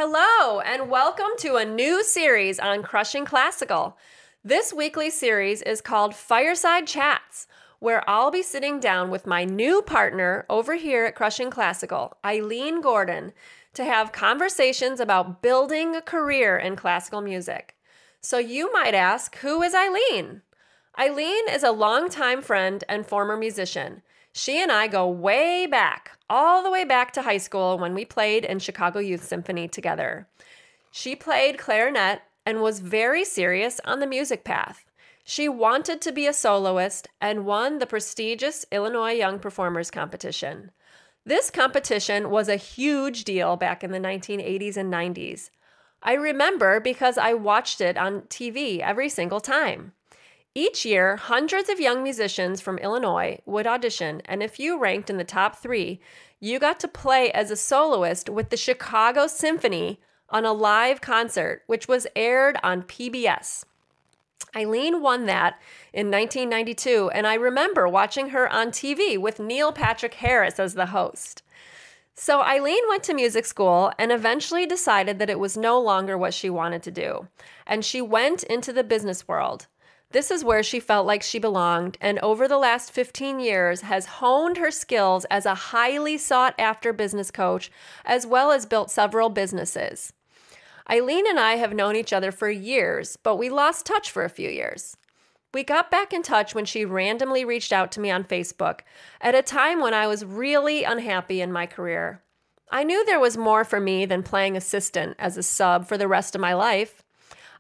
Hello, and welcome to a new series on Crushing Classical. This weekly series is called Fireside Chats, where I'll be sitting down with my new partner over here at Crushing Classical, Eileen Gordon, to have conversations about building a career in classical music. So you might ask, who is Eileen? Eileen is a longtime friend and former musician. She and I go way back, all the way back to high school when we played in Chicago Youth Symphony together. She played clarinet and was very serious on the music path. She wanted to be a soloist and won the prestigious Illinois Young Performers Competition. This competition was a huge deal back in the 1980s and 90s. I remember because I watched it on TV every single time. Each year, hundreds of young musicians from Illinois would audition, and if you ranked in the top 3, you got to play as a soloist with the Chicago Symphony on a live concert, which was aired on PBS. Eileen won that in 1992, and I remember watching her on TV with Neil Patrick Harris as the host. So Eileen went to music school and eventually decided that it was no longer what she wanted to do, and she went into the business world. This is where she felt like she belonged, and over the last 15 years has honed her skills as a highly sought-after business coach, as well as built several businesses. Eileen and I have known each other for years, but we lost touch for a few years. We got back in touch when she randomly reached out to me on Facebook at a time when I was really unhappy in my career. I knew there was more for me than playing assistant as a sub for the rest of my life.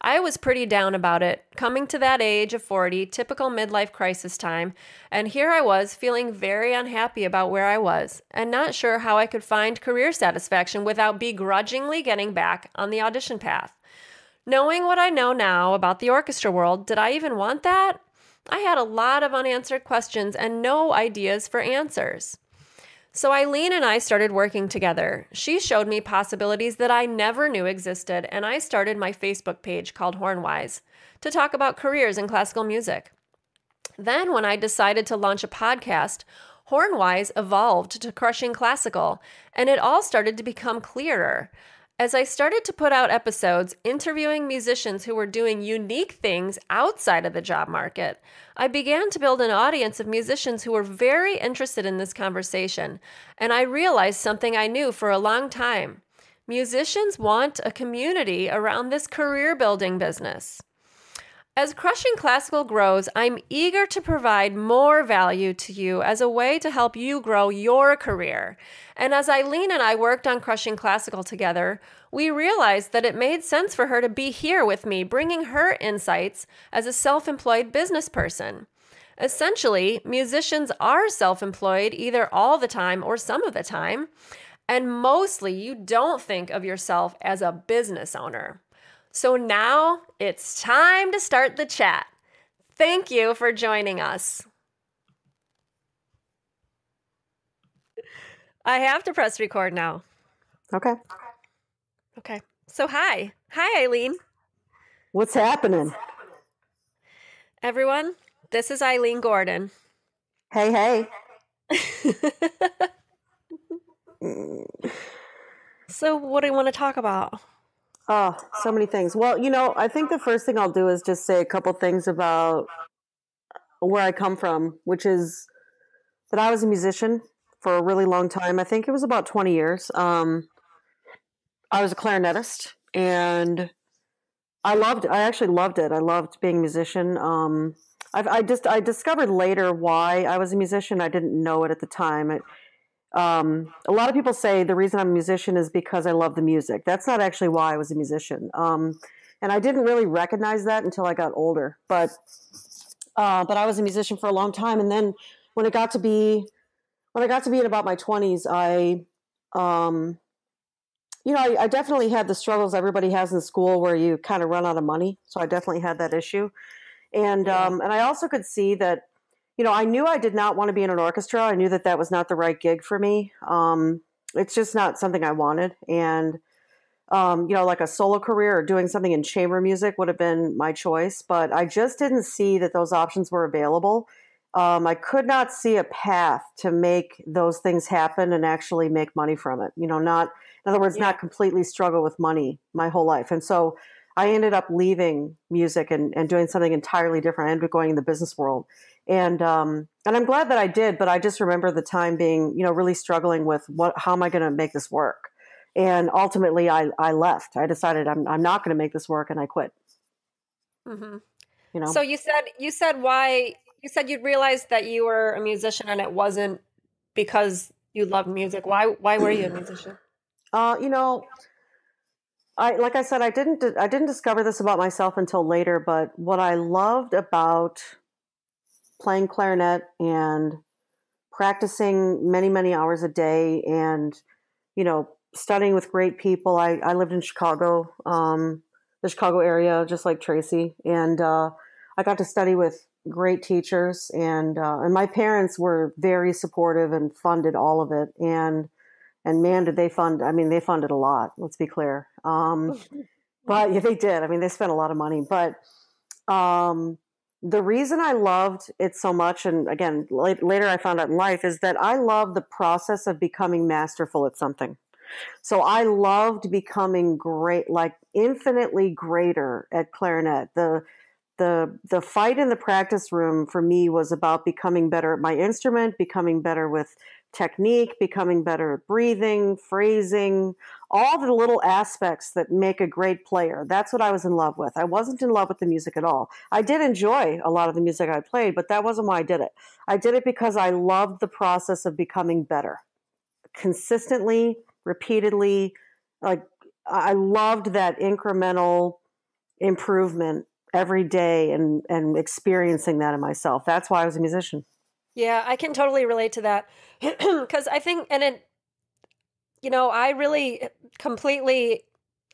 I was pretty down about it, coming to that age of 40, typical midlife crisis time, and here I was feeling very unhappy about where I was and not sure how I could find career satisfaction without begrudgingly getting back on the audition path. Knowing what I know now about the orchestra world, did I even want that? I had a lot of unanswered questions and no ideas for answers. So Eileen and I started working together. She showed me possibilities that I never knew existed, and I started my Facebook page called Hornwise to talk about careers in classical music. Then when I decided to launch a podcast, Hornwise evolved to Crushing Classical, and it all started to become clearer. As I started to put out episodes interviewing musicians who were doing unique things outside of the job market, I began to build an audience of musicians who were very interested in this conversation, and I realized something I knew for a long time. Musicians want a community around this career-building business. As Crushing Classical grows, I'm eager to provide more value to you as a way to help you grow your career. And as Eileen and I worked on Crushing Classical together, we realized that it made sense for her to be here with me, bringing her insights as a self-employed business person. Essentially, musicians are self-employed either all the time or some of the time, and mostly you don't think of yourself as a business owner. So now it's time to start the chat. Thank you for joining us. I have to press record now. Okay. Okay. So hi. Hi, Eileen. What's happening? Everyone, this is Eileen Gordon. Hey. So what do you want to talk about? Oh, so many things. Well, I think the first thing I'll do is just say a couple things about where I come from, which is that I was a musician for a really long time. I think it was about 20 years. I was a clarinetist, and I actually loved it. I loved being a musician. I discovered later why I was a musician. I didn't know it at the time. A lot of people say the reason I'm a musician is because I love the music. That's not actually why I was a musician. And I didn't really recognize that until I got older. But I was a musician for a long time. And then when I got to be in about my 20s, I definitely had the struggles everybody has in school where you kind of run out of money. So I definitely had that issue. And I also could see that, I knew I did not want to be in an orchestra. I knew that was not the right gig for me. It's just not something I wanted. And, like a solo career or doing something in chamber music would have been my choice. But I just didn't see that those options were available. I could not see a path to make those things happen and actually make money from it. Not, in other words, Yeah. not completely struggle with money my whole life. And so I ended up leaving music and doing something entirely different. I ended up going in the business world. And I'm glad that I did, but I just remember the time being, really struggling with how am I going to make this work? And ultimately I left. I decided I'm not going to make this work, and I quit, Hmm. you know? So you said you'd realized that you were a musician and it wasn't because you loved music. Why were you a musician? You know, like I said, I didn't discover this about myself until later, but what I loved about playing clarinet and practicing many, many hours a day and, studying with great people. I lived in Chicago, the Chicago area, just like Tracy. And I got to study with great teachers. And my parents were very supportive and funded all of it. And man, did they fund, I mean, they funded a lot, let's be clear. But yeah, they did. I mean, they spent a lot of money. But um, the reason I loved it so much, and again, later I found out in life, is that I love the process of becoming masterful at something. So I loved becoming great, like infinitely greater at clarinet. The fight in the practice room for me was about becoming better at my instrument, becoming better with technique, becoming better at breathing, phrasing, all the little aspects that make a great player. That's what I was in love with. I wasn't in love with the music at all. I did enjoy a lot of the music I played, but that wasn't why I did it. I did it because I loved the process of becoming better consistently, repeatedly. Like I loved that incremental improvement every day and experiencing that in myself. That's why I was a musician. Yeah, I can totally relate to that. Because I think, and I really completely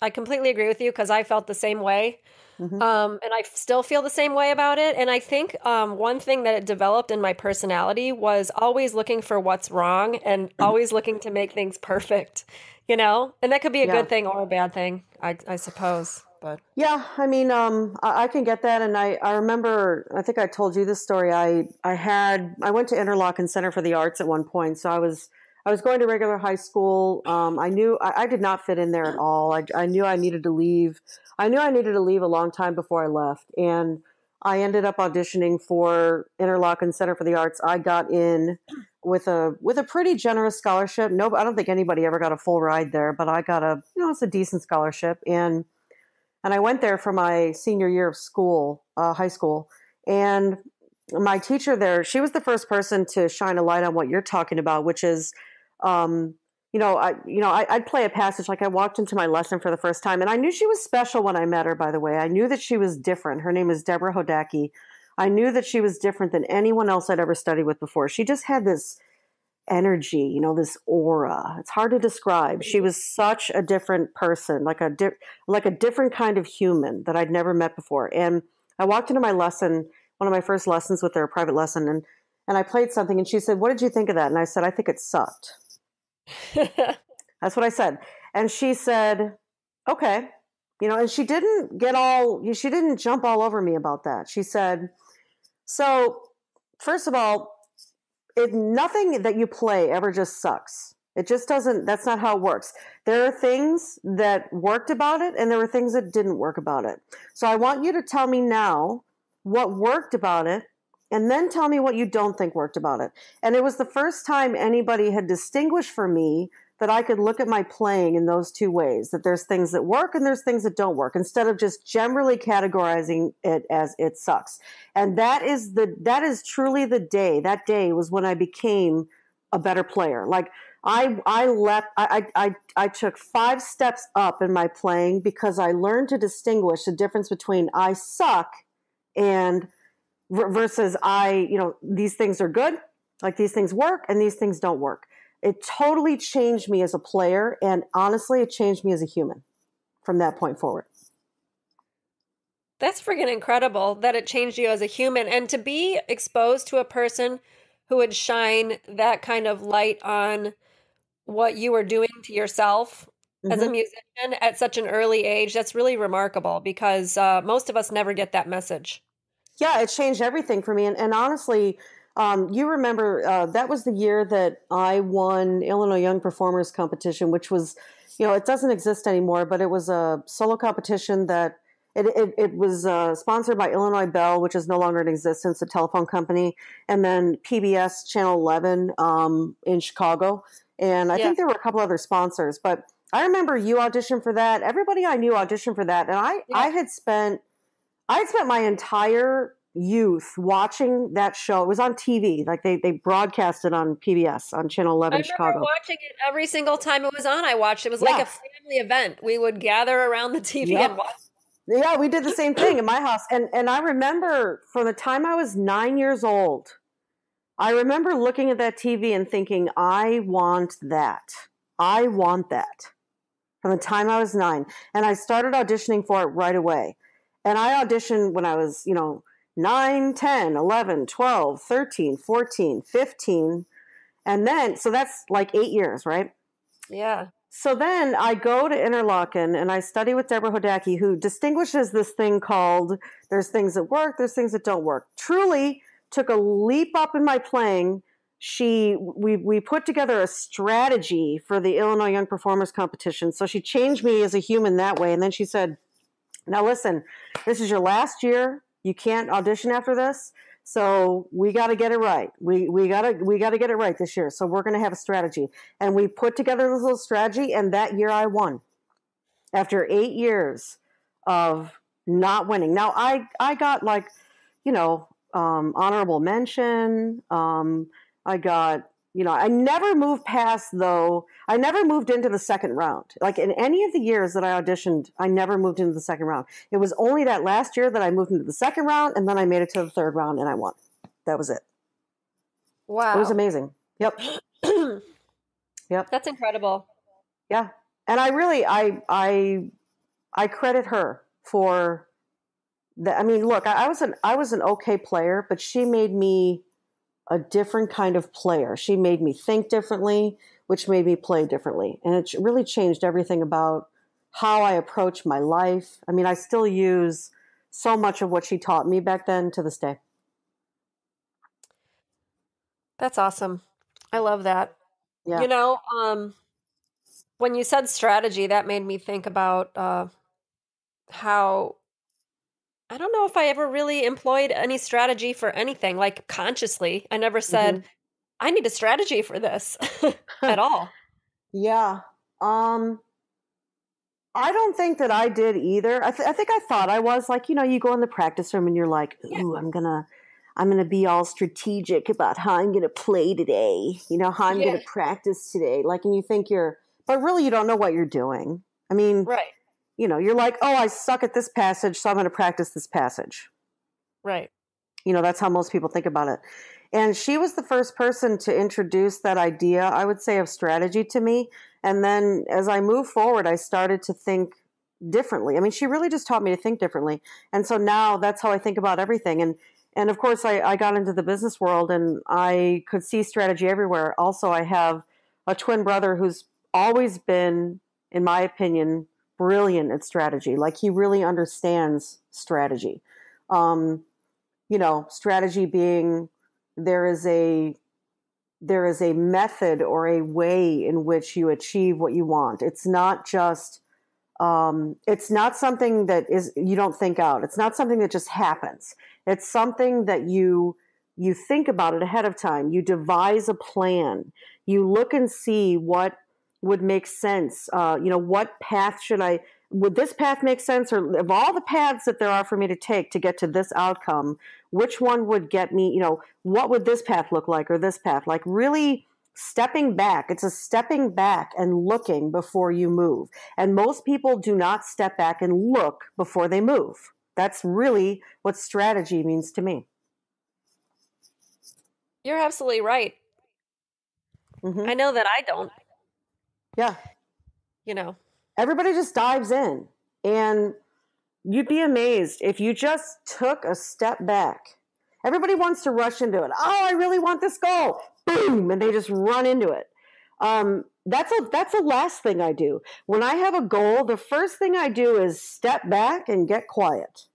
agree with you because I felt the same way. Hmm. And I still feel the same way about it. And I think one thing that it developed in my personality was always looking for what's wrong and always looking to make things perfect, And that could be a Yeah. good thing or a bad thing, I suppose. But Yeah, I mean, I can get that, and I remember. I think I told you this story. I went to Interlochen Center for the Arts at one point, so I was going to regular high school. I knew I did not fit in there at all. I knew I needed to leave. I knew I needed to leave a long time before I left, and I ended up auditioning for Interlochen Center for the Arts. I got in with a pretty generous scholarship. No, I don't think anybody ever got a full ride there, but I got it's a decent scholarship, and I went there for my senior year of school, high school. And my teacher there, she was the first person to shine a light on what you're talking about, which is, um, I'd play a passage like I walked into my lesson for the first time, and I knew she was special when I met her. By the way, I knew that she was different. Her name is Deborah Hodacki. I knew that she was different than anyone else I'd ever studied with before. She just had this energy, this aura. It's hard to describe. She was such a different person, like a different kind of human that I'd never met before. And I walked into my lesson, one of my first lessons with her, a private lesson, and I played something, and she said, "What did you think of that?" And I said, "I think it sucked." That's what I said. And she said, "Okay." And she didn't jump all over me about that. She said, "So, first of all, nothing that you play ever just sucks. It just doesn't, that's not how it works. There are things that worked about it and there were things that didn't work about it. So I want you to tell me now what worked about it and then tell me what you don't think worked about it." And it was the first time anybody had distinguished for me that I could look at my playing in those two ways, that there's things that work and there's things that don't work, instead of just generally categorizing it as it sucks. And that is truly that day was when I became a better player. Like I took 5 steps up in my playing because I learned to distinguish the difference between I suck and versus these things are good, like these things work and these things don't work. It totally changed me as a player, and honestly, it changed me as a human from that point forward. That's freaking incredible that it changed you as a human and to be exposed to a person who would shine that kind of light on what you were doing to yourself as a Hmm. musician at such an early age. That's really remarkable because most of us never get that message. Yeah, it changed everything for me. And honestly, You remember that was the year that I won Illinois Young Performers Competition, which was, it doesn't exist anymore, but it was a solo competition that it was sponsored by Illinois Bell, which is no longer in existence, a telephone company, and then PBS Channel 11 in Chicago. And I Yeah. think there were a couple other sponsors, but I remember you auditioned for that. Everybody I knew auditioned for that. And I had spent my entire youth watching that show. It was on TV. Like they broadcast it on PBS on Channel 11 I remember Chicago. watching it every single time it was on. I watched it. It was like a family event. We would gather around the TV and watch. Yeah, we did the same thing in my house. And I remember from the time I was 9 years old, I remember looking at that TV and thinking, I want that. I want that. From the time I was 9. And I started auditioning for it right away. And I auditioned when I was, 9, 10, 11, 12, 13, 14, 15. And then, so that's like 8 years, right? Yeah. So then I go to Interlochen and I study with Deborah Hodacki, who distinguishes this thing called there's things that work, there's things that don't work. Truly took a leap up in my playing. We put together a strategy for the Illinois Young Performers Competition. So she changed me as a human that way. And then she said, now listen, this is your last year. You can't audition after this. So we got to get it right. We got to get it right this year. So we're going to have a strategy. And we put together this little strategy. And that year I won after 8 years of not winning. Now I got like, honorable mention. I got, I never moved past though. I never moved into the second round. Like in any of the years that I auditioned, I never moved into the second round. It was only that last year that I moved into the second round, and then I made it to the third round and I won. That was it. Wow. It was amazing. Yep. Yep. That's incredible. Yeah. And I really, I credit her for that. I mean, look, I was an okay player, but she made me a different kind of player. She made me think differently, which made me play differently. And it really changed everything about how I approach my life. I mean, I still use so much of what she taught me back then to this day. That's awesome. I love that. Yeah. When you said strategy, that made me think about how I don't know if I ever really employed any strategy for anything, like consciously. I never said, I need a strategy for this at all. Yeah. I don't think that I did either. I think I thought I was like, you go in the practice room and you're like, ooh, I'm gonna be all strategic about how I'm gonna play today. How I'm gonna practice today. Like, and you think but really you don't know what you're doing. I mean, right. You're like, oh, I suck at this passage, so I'm going to practice this passage. Right. That's how most people think about it. And she was the first person to introduce that idea, I would say, of strategy to me. And then as I moved forward, I started to think differently. I mean, she really just taught me to think differently. And so now that's how I think about everything. And of course, I got into the business world and I could see strategy everywhere. Also, I have a twin brother who's always been, in my opinion, brilliant at strategy. Like he really understands strategy. Strategy being there is a method or a way in which you achieve what you want. It's not just it's not something that you don't think out. It's not something that just happens. It's something that you think about it ahead of time. You devise a plan. You look and see what would make sense. What path would this path make sense? Or of all the paths that there are for me to take to get to this outcome, which one would get me, what would this path look like or this path? Like really stepping back. It's a stepping back and looking before you move. And most people do not step back and look before they move. That's really what strategy means to me. You're absolutely right. Mm-hmm. I know that I don't. Yeah. Everybody just dives in, and you'd be amazed if you just took a step back. Everybody wants to rush into it. Oh, I really want this goal. Boom, and they just run into it. That's the last thing I do. When I have a goal, the first thing I do is step back and get quiet.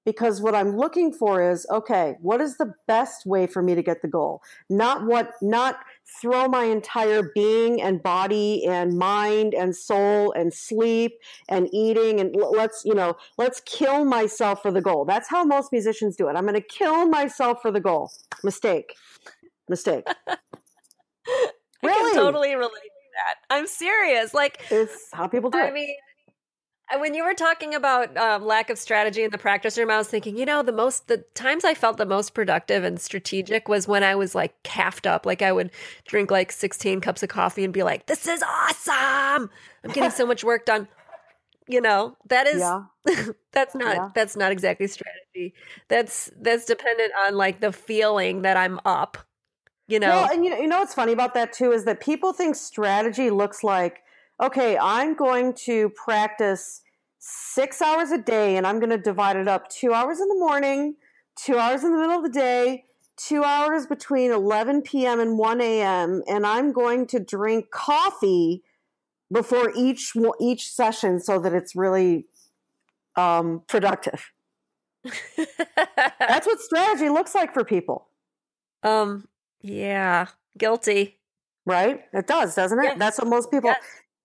because what I'm looking for is, okay, what is the best way for me to get the goal? Not throw my entire being and body and mind and soul and sleep and eating and let's kill myself for the goal. That's how most musicians do it. I'm going to kill myself for the goal. Mistake. I can Really? totally relate to that. I'm serious. Like, It's how people do it. mean, when you were talking about lack of strategy in the practice room, I was thinking, the times I felt the most productive and strategic was when I was like caffed up. Like I would drink like 16 cups of coffee and be like, this is awesome. I'm getting so much work done. That is, Yeah. that's not exactly strategy. That's dependent on like the feeling that I'm up. Well, and you know what's funny about that too is that people think strategy looks like, okay, I'm going to practice 6 hours a day and I'm going to divide it up 2 hours in the morning, 2 hours in the middle of the day, 2 hours between 11 p.m. and 1 a.m. And I'm going to drink coffee before each session so that it's really productive. That's what strategy looks like for people. Yeah, guilty. Right? It does, doesn't it? Yes. That's what most people.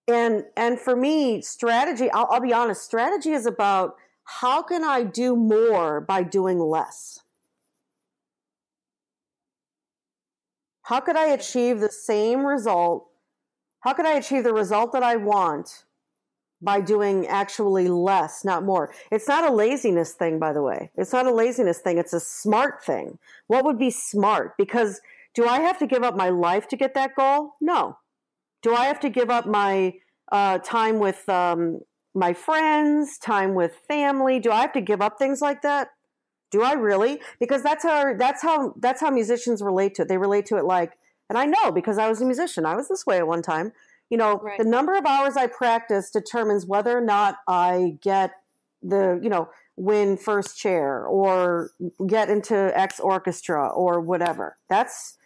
Yes. And for me, strategy, I'll be honest, strategy is about how can I do more by doing less? How could I achieve the same result? How could I achieve the result that I want by doing actually less, not more? It's not a laziness thing, by the way. It's not a laziness thing. It's a smart thing. What would be smart? Because do I have to give up my life to get that goal? No. Do I have to give up my time with my friends, time with family? Do I have to give up things like that? Do I really? Because that's how musicians relate to it. They relate to it like, and I know because I was a musician. I was this way at one time. Right. The number of hours I practice determines whether or not I get win first chair or get into X orchestra or whatever. That's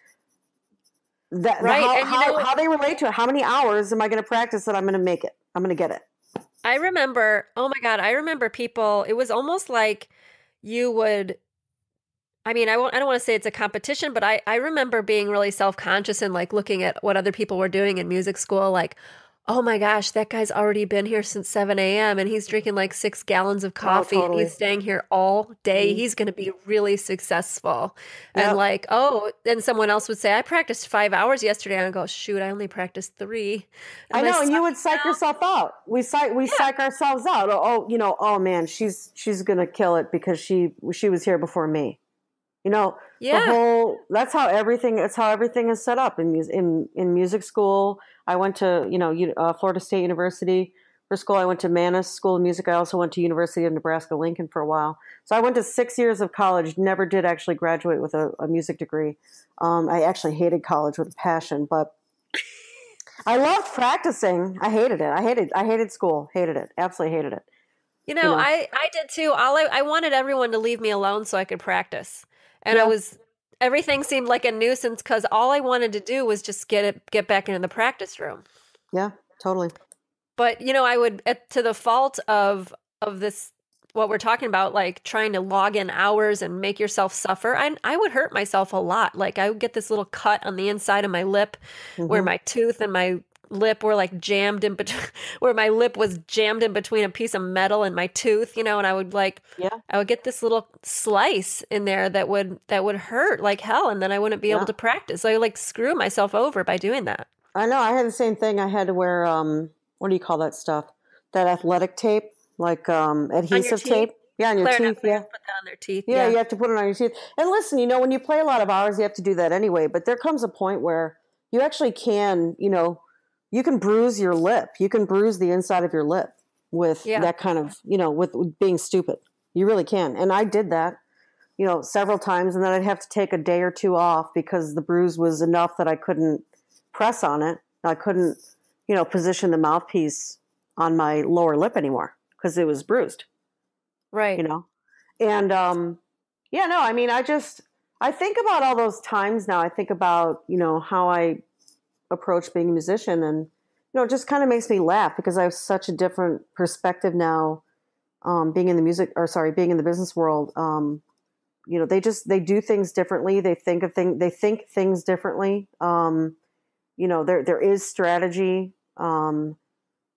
right. How they relate to it. How many hours am I going to practice that I'm going to make it? I'm going to get it. I remember, oh my God, I remember people, it was almost like you would, I don't want to say it's a competition, but I remember being really self-conscious and like looking at what other people were doing in music school, like, oh my gosh, that guy's already been here since 7 a.m. and he's drinking like 6 gallons of coffee and he's staying here all day. Mm-hmm. He's going to be really successful. Yep. And like, then someone else would say, I practiced 5 hours yesterday. And I go, shoot, I only practiced 3. I know. And you would psych yourself out. We psych ourselves out. Oh man, she's going to kill it because she was here before me. That's how everything is set up in music school. I went to, Florida State University for school. I went to Mannes School of Music. I also went to University of Nebraska-Lincoln for a while. So I went to 6 years of college, never did actually graduate with a music degree. I actually hated college with a passion, but I loved practicing. I hated it. I hated school. Hated it. Absolutely hated it. I did too. I wanted everyone to leave me alone so I could practice. And everything seemed like a nuisance because all I wanted to do was just get back into the practice room. Yeah, totally. But, I would, to the fault of this, what we're talking about, like trying to log in hours and make yourself suffer, I would hurt myself a lot. Like I would get this little cut on the inside of my lip where my tooth and my lip were like jammed in between, where my lip was jammed in between a piece of metal and my tooth, and I would I would get this little slice in there that would hurt like hell, and then I wouldn't be able to practice. So I would like screw myself over by doing that. I know. I had the same thing. I had to wear what do you call that stuff? That athletic tape, like adhesive tape. Yeah, on your teeth. Yeah, put that on their teeth. Yeah, you have to put it on your teeth. And listen, when you play a lot of hours, you have to do that anyway. But there comes a point where you actually can, you can bruise your lip. You can bruise the inside of your lip with that kind of, with being stupid. You really can. And I did that, several times. And then I'd have to take a day or two off because the bruise was enough that I couldn't press on it. I couldn't, position the mouthpiece on my lower lip anymore because it was bruised. Right. And, I think about all those times now. I think about, how I approach being a musician, and it just kind of makes me laugh because I have such a different perspective now being in the being in the business world. They do things differently. They think things differently. There is strategy. I'm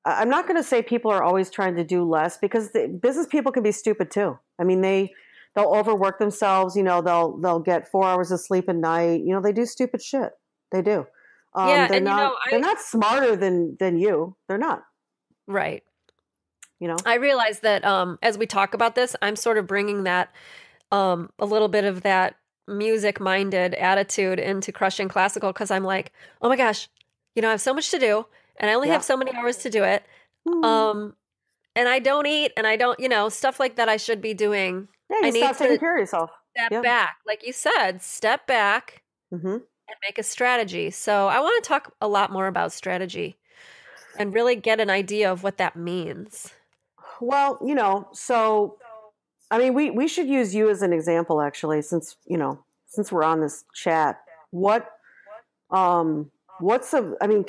not going to say people are always trying to do less, because the business people can be stupid too. I mean, they'll overwork themselves. They'll get 4 hours of sleep a night. They do stupid shit. They do. Yeah, They're and they're not smarter than you. They're not. right. I realize that as we talk about this, I'm sort of bringing that a little bit of that music-minded attitude into Crushing Classical, because I'm like, oh my gosh, I have so much to do, and I only have so many hours to do it. And I don't eat, and I don't, stuff like that I should be doing. Yeah, I you need stop taking care of yourself. Step back. Like you said, step back and make a strategy. So I want to talk a lot more about strategy and really get an idea of what that means. Well, so I mean, we should use you as an example, actually, since we're on this chat. What's I mean,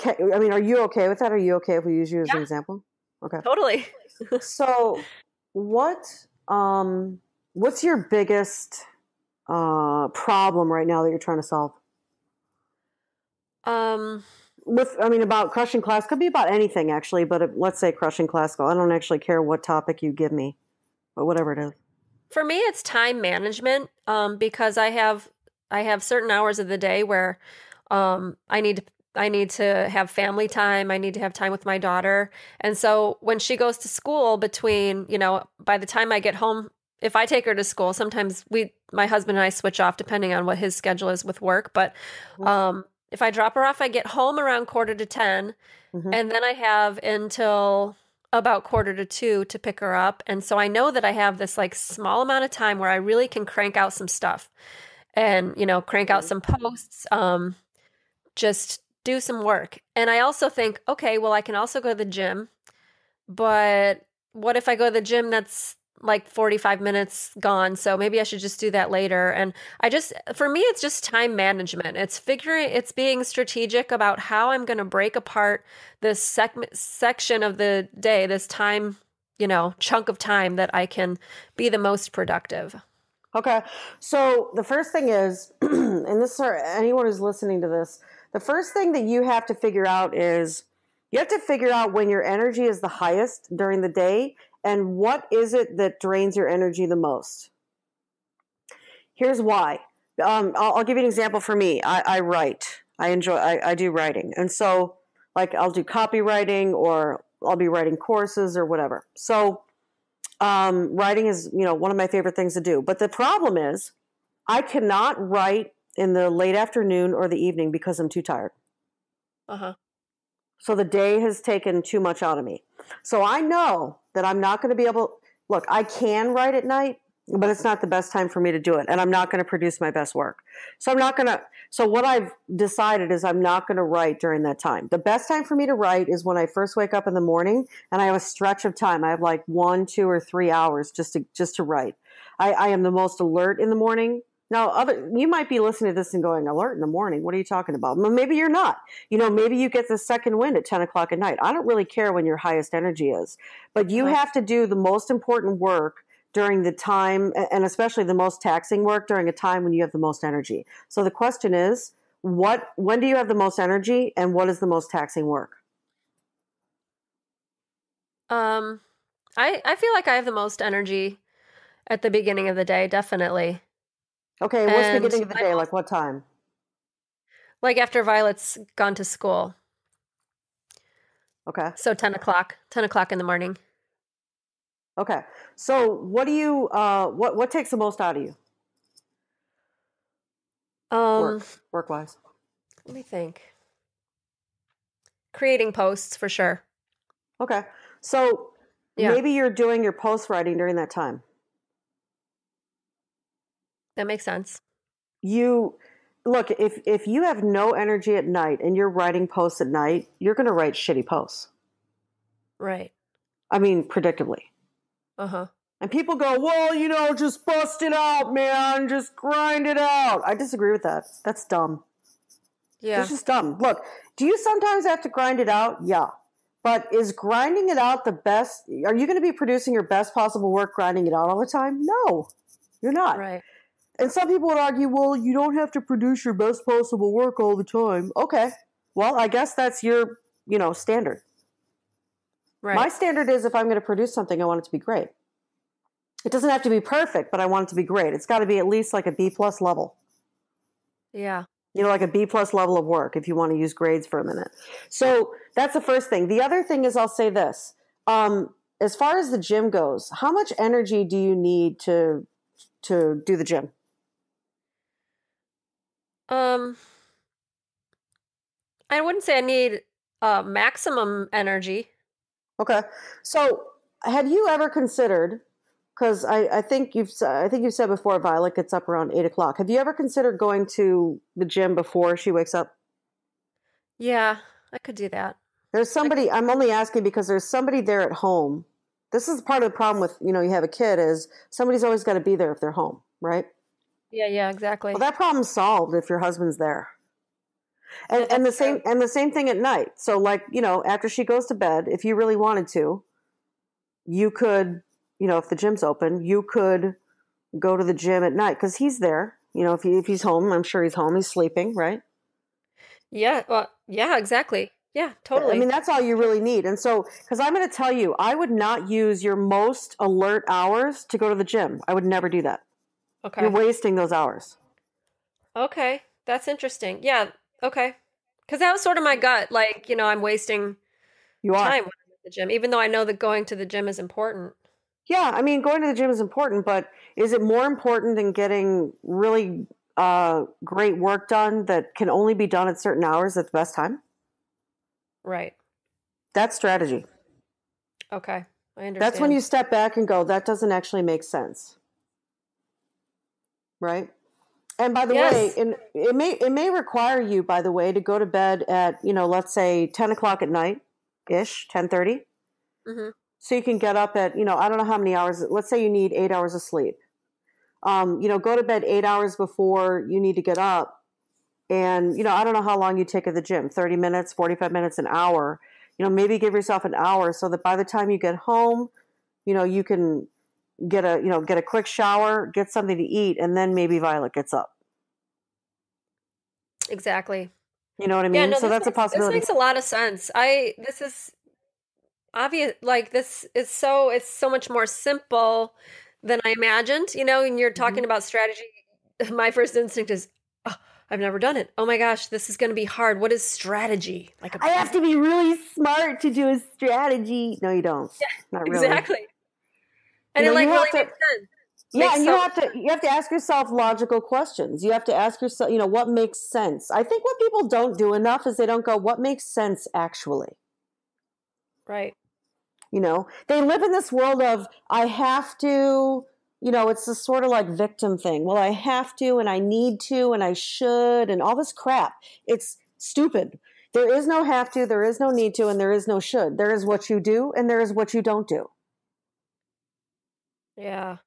are you okay with that? Are you okay if we use you as an example? Okay. Totally. So what's your biggest problem right now that you're trying to solve? About Crushing Class, could be about anything actually, but let's say Crushing Classical. I don't actually care what topic you give me, but whatever it is. For me, it's time management, because I have certain hours of the day where I need to have family time. I need to have time with my daughter. And so when she goes to school, between, by the time I get home, if I take her to school, sometimes my husband and I switch off depending on what his schedule is with work. But if I drop her off, I get home around 9:45, and then I have until about 1:45 to pick her up. And so I know that I have this like small amount of time where I really can crank out some stuff and, crank out some posts, just do some work. And I also think, okay, well, I can also go to the gym, but what if I go to the gym that's like 45 minutes gone? So maybe I should just do that later. And for me, it's just time management. It's being strategic about how I'm going to break apart this section of the day, this time, chunk of time that I can be the most productive. Okay. So the first thing is, and this is for anyone who's listening to this, the first thing that you have to figure out is you have to figure out when your energy is the highest during the day and what is it that drains your energy the most. Here's why. I'll give you an example for me. I write. I do writing. And so like I'll do copywriting or I'll be writing courses or whatever. So writing is, one of my favorite things to do. But the problem is I cannot write in the late afternoon or the evening because I'm too tired. So the day has taken too much out of me. So I know that I'm not going to be able, look, I can write at night, but it's not the best time for me to do it. And I'm not going to produce my best work. So what I've decided is I'm not going to write during that time. The best time for me to write is when I first wake up in the morning and I have a stretch of time. I have like 1, 2, or 3 hours just to write. I am the most alert in the morning. Now, you might be listening to this and going, alert in the morning? What are you talking about? Well, maybe you're not. Maybe you get the second wind at 10 o'clock at night. I don't really care when your highest energy is. But you have to do the most important work during the time, and especially the most taxing work during a time when you have the most energy. So the question is, when do you have the most energy and what is the most taxing work? I feel like I have the most energy at the beginning of the day, definitely. Okay, what's the beginning of the day? Like what time? Like after Violet's gone to school. Okay. So 10 o'clock in the morning. Okay. So what do you, what takes the most out of you? Work-wise. Let me think. Creating posts for sure. Okay. So maybe you're doing your post writing during that time. That makes sense. Look, if you have no energy at night and you're writing posts at night, you're going to write shitty posts. Right. I mean, predictably. And people go, well, just bust it out, man. Just grind it out. I disagree with that. That's dumb. Yeah. It's just dumb. Look, do you sometimes have to grind it out? Yeah. But is grinding it out the best? Are you going to be producing your best possible work grinding it out all the time? No, you're not. Right. And some people would argue, well, you don't have to produce your best possible work all the time. Okay. Well, I guess that's your, standard. Right. My standard is if I'm going to produce something, I want it to be great. It doesn't have to be perfect, but I want it to be great. It's got to be at least like a B+ level. Yeah. Like a B+ level of work, if you want to use grades for a minute. So that's the first thing. The other thing is, I'll say this. As far as the gym goes, how much energy do you need to do the gym? I wouldn't say I need maximum energy. Okay. So have you ever considered, because I think you've said before Violet gets up around 8 o'clock. Have you ever considered going to the gym before she wakes up? Yeah, I could do that. There's somebody, I'm only asking because there's somebody there at home. This is part of the problem with, you have a kid, is somebody's always got to be there if they're home, right? Yeah, exactly. Well, that problem's solved if your husband's there. And the same thing at night. So after she goes to bed, if you really wanted to, you could, if the gym's open, you could go to the gym at night because he's there. If he's home, I'm sure he's home. He's sleeping, right? Yeah. Well, yeah, exactly. Yeah, totally. I mean, that's all you really need. And so, because I'm going to tell you, I would not use your most alert hours to go to the gym. I would never do that. Okay. You're wasting those hours. Okay. That's interesting. Yeah. Okay. Because that was sort of my gut. I'm wasting time when I'm at the gym, even though I know that going to the gym is important. Yeah. I mean, going to the gym is important, but is it more important than getting really great work done that can only be done at certain hours at the best time? Right. That's strategy. Okay. I understand. That's when you step back and go, that doesn't actually make sense. Right? And by the way, it may require you, by the way, to go to bed at, let's say 10 o'clock at night-ish, 10:30. Mm-hmm. So you can get up at, I don't know how many hours. Let's say you need 8 hours of sleep. Go to bed 8 hours before you need to get up. And, I don't know how long you take at the gym, 30 minutes, 45 minutes, an hour. Maybe give yourself an hour so that by the time you get home, you can get a quick shower, get something to eat, and then maybe Violet gets up. Exactly. You know what I mean? Yeah, no, so that's a possibility. This makes a lot of sense. This is obvious. It's so much more simple than I imagined, and you're talking about strategy. My first instinct is, oh, I've never done it. Oh my gosh, this is going to be hard. What is strategy? I have to be really smart to do a strategy. No, you don't. Yeah, not really. Exactly. And it really makes sense. Yeah, and you have to ask yourself logical questions. You have to ask yourself, what makes sense? I think what people don't do enough is they don't go, what makes sense actually? Right. They live in this world of, I have to, it's this sort of like victim thing. Well, I have to, and I need to, and I should, and all this crap. It's stupid. There is no have to, there is no need to, and there is no should. There is what you do, and there is what you don't do. Yeah.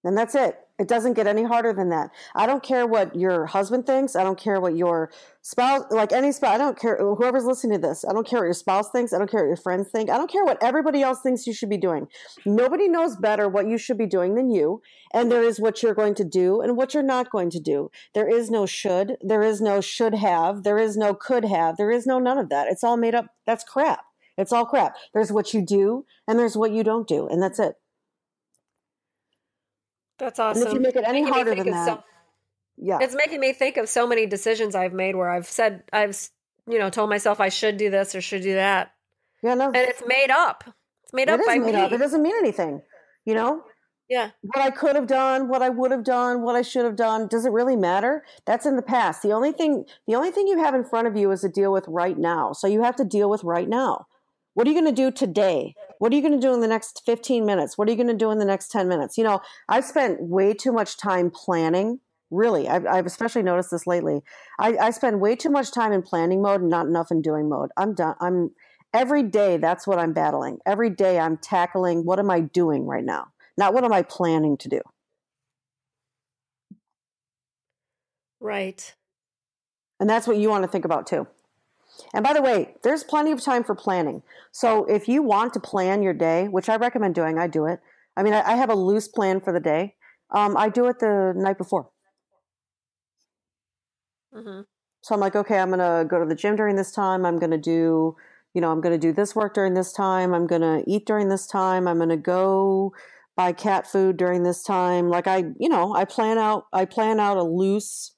And that's it. It doesn't get any harder than that. I don't care what your husband thinks. I don't care what your spouse, like any spouse, I don't care, whoever's listening to this, I don't care what your spouse thinks. I don't care what your friends think. I don't care what everybody else thinks you should be doing. Nobody knows better what you should be doing than you. And there is what you're going to do and what you're not going to do. There is no should. There is no should have. There is no could have. There is no none of that. It's all made up. That's crap. It's all crap. There's what you do and there's what you don't do. And that's it. That's awesome. And if you make it any harder than that, it's making me think of so many decisions I've made where I've told myself I should do this or should do that. Yeah, no. And it's made up. It's made up by me. It doesn't mean anything, Yeah. What I could have done, what I would have done, what I should have done, does it really matter? That's in the past. The only thing you have in front of you is to deal with right now. So you have to deal with right now. What are you going to do today? What are you going to do in the next 15 minutes? What are you going to do in the next 10 minutes? I've spent way too much time planning. Really, I've especially noticed this lately. I spend way too much time in planning mode and not enough in doing mode. I'm done. Every day, that's what I'm battling. Every day I'm tackling, what am I doing right now? Not what am I planning to do? Right. And that's what you want to think about too. And by the way, there's plenty of time for planning. So if you want to plan your day, which I recommend doing, I do it. I mean, I have a loose plan for the day. I do it the night before. Mm-hmm. So I'm like, okay, I'm going to go to the gym during this time. I'm going to do, I'm going to do this work during this time. I'm going to eat during this time. I'm going to go buy cat food during this time. Like I plan out a loose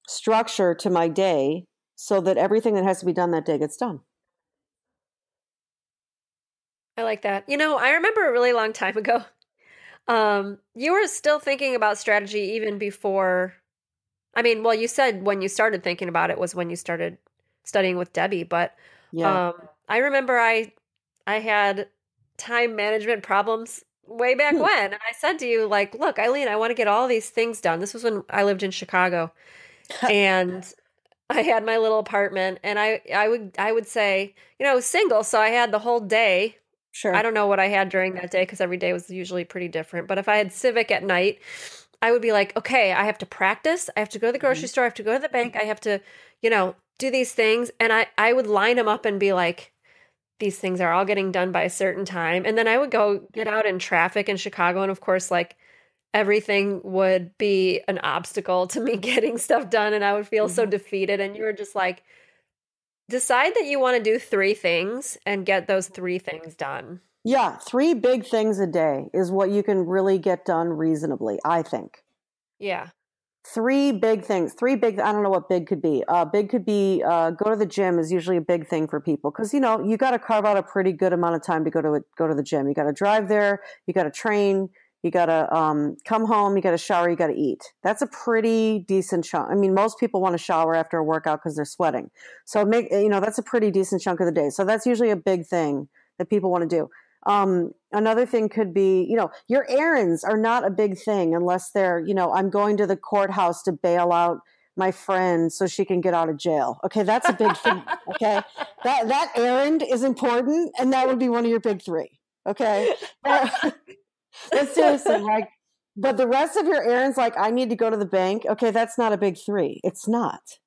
structure to my day so that everything that has to be done that day gets done. I like that. I remember a really long time ago, you were still thinking about strategy even before. I mean, well, you said when you started thinking about it was when you started studying with Debbie, but Yeah. I remember I had time management problems way back when, and I said to you, like, look, Eileen, I want to get all these things done. This was when I lived in Chicago, and I had my little apartment, and I would say, I was single, so I had the whole day. Sure. I don't know what I had during that day because every day was usually pretty different. But if I had civic at night, I would be like, okay, I have to practice. I have to go to the grocery store. I have to go to the bank. I have to, do these things. And I would line them up and be like, these things are all getting done by a certain time. And then I would go get out in traffic in Chicago. And of course, like everything would be an obstacle to me getting stuff done. And I would feel so defeated. And you were just like, decide that you want to do 3 things and get those 3 things done. Yeah, 3 big things a day is what you can really get done reasonably, I think. Yeah. 3 big things. I don't know what big could be. Big could be go to the gym is usually a big thing for people because, you got to carve out a pretty good amount of time to go to the gym. You got to drive there. You got to train. You got to come home. You got to shower. You got to eat. That's a pretty decent chunk. I mean, most people want to shower after a workout because they're sweating. So that's a pretty decent chunk of the day. So that's usually a big thing that people want to do. Another thing could be, your errands are not a big thing unless they're, I'm going to the courthouse to bail out my friend so she can get out of jail. Okay. That's a big thing. Okay. That errand is important. And that would be one of your big 3. Okay. But seriously, but the rest of your errands, like I need to go to the bank. Okay. That's not a big 3. It's not.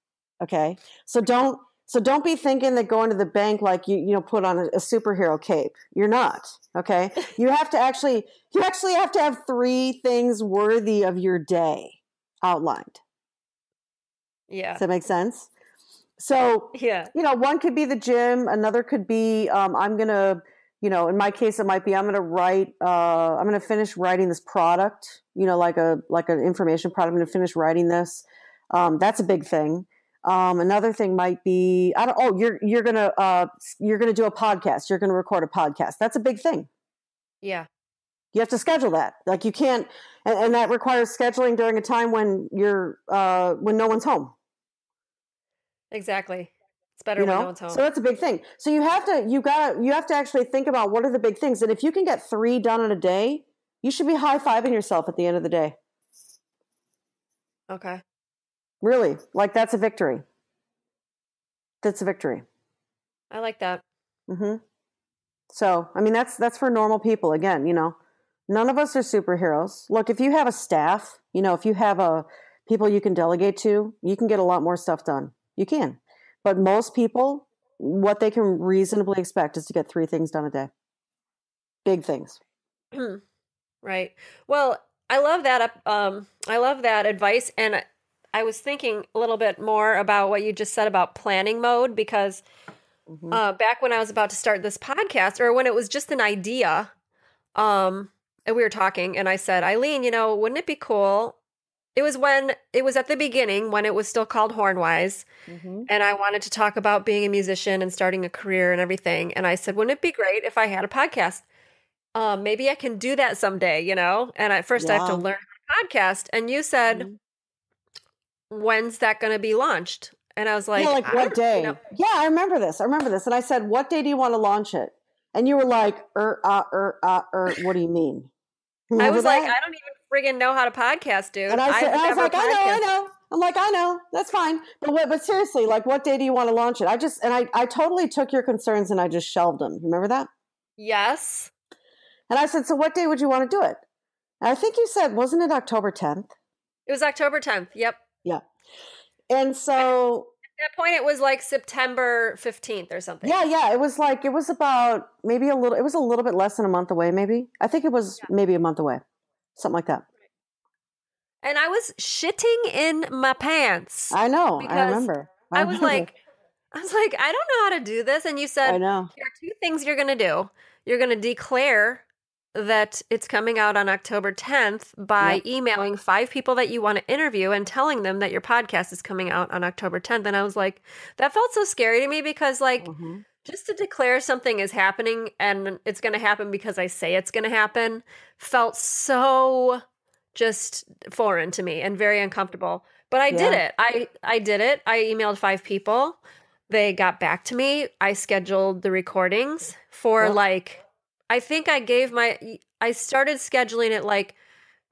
Okay. So don't be thinking that going to the bank like you put on a superhero cape. You're not. Okay. You actually have to have 3 things worthy of your day outlined. Yeah. Does that make sense? So, yeah. One could be the gym. Another could be, I'm going to, in my case, it might be, I'm going to finish writing this product, like an information product. I'm going to finish writing this. That's a big thing. Another thing might be, you're going to do a podcast. You're going to record a podcast. That's a big thing. Yeah. You have to schedule that. Like you can't, and that requires scheduling during a time when when no one's home. Exactly. It's better when no one's home. So that's a big thing. So you have to actually think about what are the big things. And if you can get 3 done in a day, you should be high-fiving yourself at the end of the day. Okay. Really, like that's a victory. That's a victory. I like that. So, I mean, that's for normal people. Again, none of us are superheroes. Look, if you have a staff, if you have people you can delegate to, you can get a lot more stuff done. You can. But most people, what they can reasonably expect is to get 3 things done a day. Big things. Right. Well, I love that. I love that advice. And I was thinking a little bit more about what you just said about planning mode, because back when I was about to start this podcast, or when it was just an idea, and we were talking, and I said, Eileen, wouldn't it be cool? It was at the beginning when it was still called Hornwise, and I wanted to talk about being a musician and starting a career and everything. And I said, wouldn't it be great if I had a podcast? Maybe I can do that someday, And at first I have to learn how to podcast. And you said, when's that going to be launched? And I was like, what day? Yeah, I remember this. And I said, what day do you want to launch it? And you were like, what do you mean? Remember I was that? like, I don't even friggin' know how to podcast, dude. And I was like, I know. I'm like, I know. That's fine. But seriously, like, what day do you want to launch it? I totally took your concerns and I just shelved them. Remember that? Yes. And I said, so what day would you want to do it? And I think you said, wasn't it October 10th? It was October 10th. Yep. Yeah. And so that point, it was like September 15th or something. Yeah. It was about maybe it was a little bit less than a month away, maybe. I think it was maybe a month away. Something like that. And I was shitting in my pants I know. I because remember. I was like, I don't know how to do this. And you said, I know. here are two things you're going to do. You're going to declare that it's coming out on October 10th by Yep. emailing 5 people that you want to interview and telling them that your podcast is coming out on October 10th. And I was like, that felt so scary to me because, like, Mm-hmm. just to declare something is happening and it's going to happen because I say it's going to happen felt so just foreign to me and very uncomfortable. But I did it. I did it. I emailed 5 people. They got back to me. I scheduled the recordings for like, I think I started scheduling it like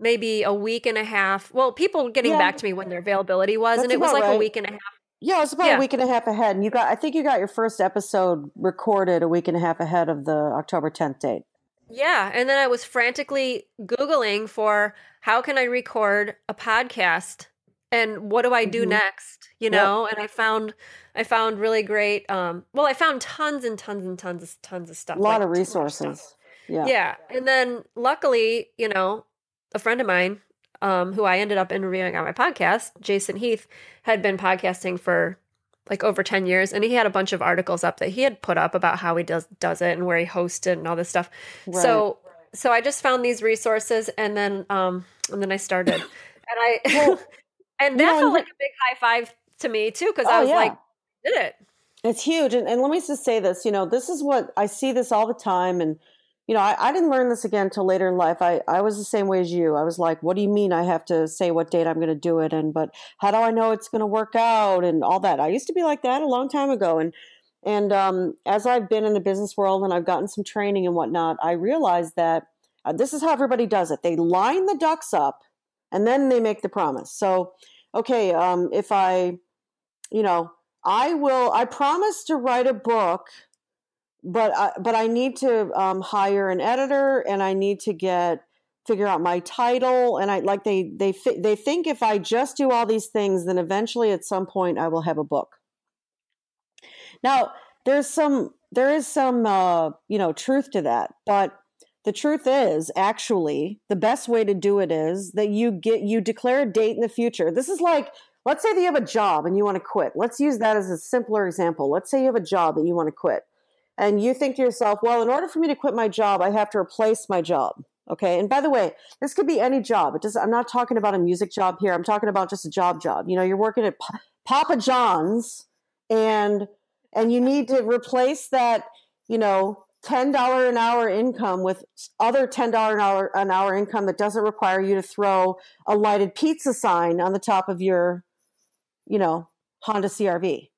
maybe a week and a half. Well, people getting back to me when their availability was, and it was like a week and a half. Yeah, it was about a week and a half ahead. And I think you got your first episode recorded a week and a half ahead of the October 10th date. Yeah. And then I was frantically Googling for how can I record a podcast and what do I do next? You know, and I found really great, I found tons and tons and tons of stuff. A lot of resources. Yeah. Yeah. And then luckily, you know, a friend of mine, who I ended up interviewing on my podcast, Jason Heath, had been podcasting for like over 10 years. And he had a bunch of articles up that he had put up about how he does it and where he hosted and all this stuff. Right. So I just found these resources and then I started and and that felt like a big high five to me too. Cause I was like, did it. It's huge. And let me just say this, you know, this is what I see this all the time. And, you know, I didn't learn this again until later in life. I was the same way as you. I was like, what do you mean I have to say what date I'm going to do it? But how do I know it's going to work out and all that? I used to be like that a long time ago. And as I've been in the business world and I've gotten some training and whatnot, I realized that this is how everybody does it. They line the ducks up and then they make the promise. So, okay, if I promise to write a book, but I need to hire an editor and I need to figure out my title. And they think if I just do all these things, then eventually at some point I will have a book. Now there is some truth to that, but the truth is actually the best way to do it is that you declare a date in the future. This is like, let's say that you have a job and you want to quit. Let's use that as a simpler example. Let's say you have a job that you want to quit. And you think to yourself, well, in order for me to quit my job, I have to replace my job. Okay. And by the way, this could be any job. I'm not talking about a music job here. I'm talking about just a job. You know, you're working at Papa John's and you need to replace that, you know, $10 an hour income with other $10 an hour income that doesn't require you to throw a lighted pizza sign on the top of your, you know, Honda CRV.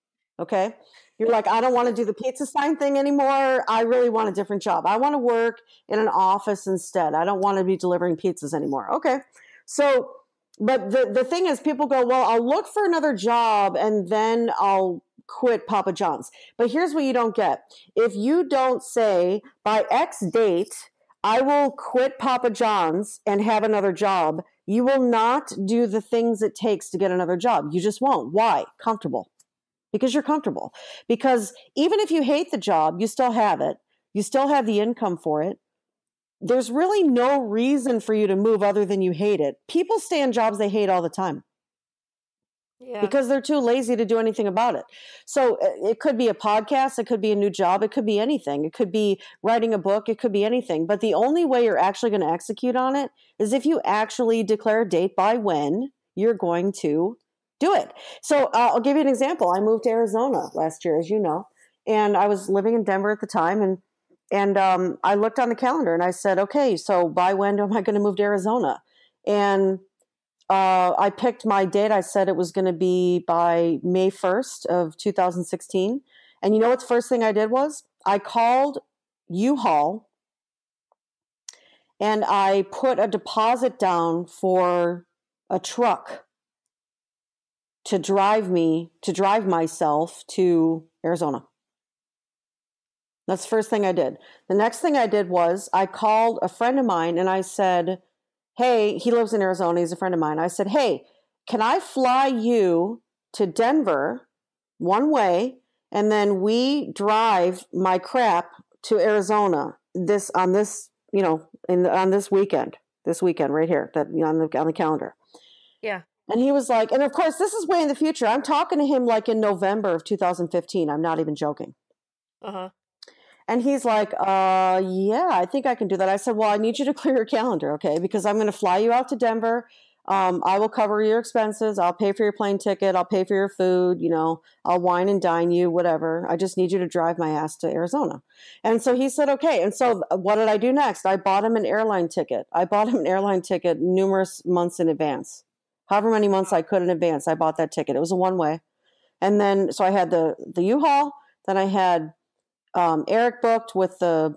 Okay. You're like, I don't want to do the pizza sign thing anymore. I really want a different job. I want to work in an office instead. I don't want to be delivering pizzas anymore. Okay. So, but the thing is, people go, well, I'll look for another job and then I'll quit Papa John's. But here's what you don't get. If you don't say by X date, I will quit Papa John's and have another job, you will not do the things it takes to get another job. You just won't. Why? Comfortable. Because you're comfortable. Because even if you hate the job, you still have it. You still have the income for it. There's really no reason for you to move other than you hate it. People stay in jobs they hate all the time. Yeah. Because they're too lazy to do anything about it. So it could be a podcast. It could be a new job. It could be anything. It could be writing a book. It could be anything. But the only way you're actually going to execute on it is if you actually declare a date by when you're going to do it. So I'll give you an example. I moved to Arizona last year, as you know, and I was living in Denver at the time. And I looked on the calendar and I said, okay, so by when am I going to move to Arizona? And I picked my date. I said it was going to be by May 1st of 2016. And you know what the first thing I did was? I called U-Haul and I put a deposit down for a truck to drive myself to Arizona. That's the first thing I did. The next thing I did was I called a friend of mine and I said, hey, he lives in Arizona. He's a friend of mine. I said, hey, can I fly you to Denver one way, and then we drive my crap to Arizona on this, on this weekend right here that on the calendar. Yeah. And he was like, and of course, this is way in the future. I'm talking to him like in November of 2015. I'm not even joking. Uh-huh. And he's like, yeah, I think I can do that. I said, well, I need you to clear your calendar, okay? Because I'm going to fly you out to Denver. I will cover your expenses. I'll pay for your plane ticket. I'll pay for your food. I'll wine and dine you, whatever. I just need you to drive my ass to Arizona. And so he said, okay. And so what did I do next? I bought him an airline ticket. Numerous months in advance. However many months I could in advance, I bought that ticket. It was a one-way. And then, so I had the U-Haul. Then I had Eric booked with the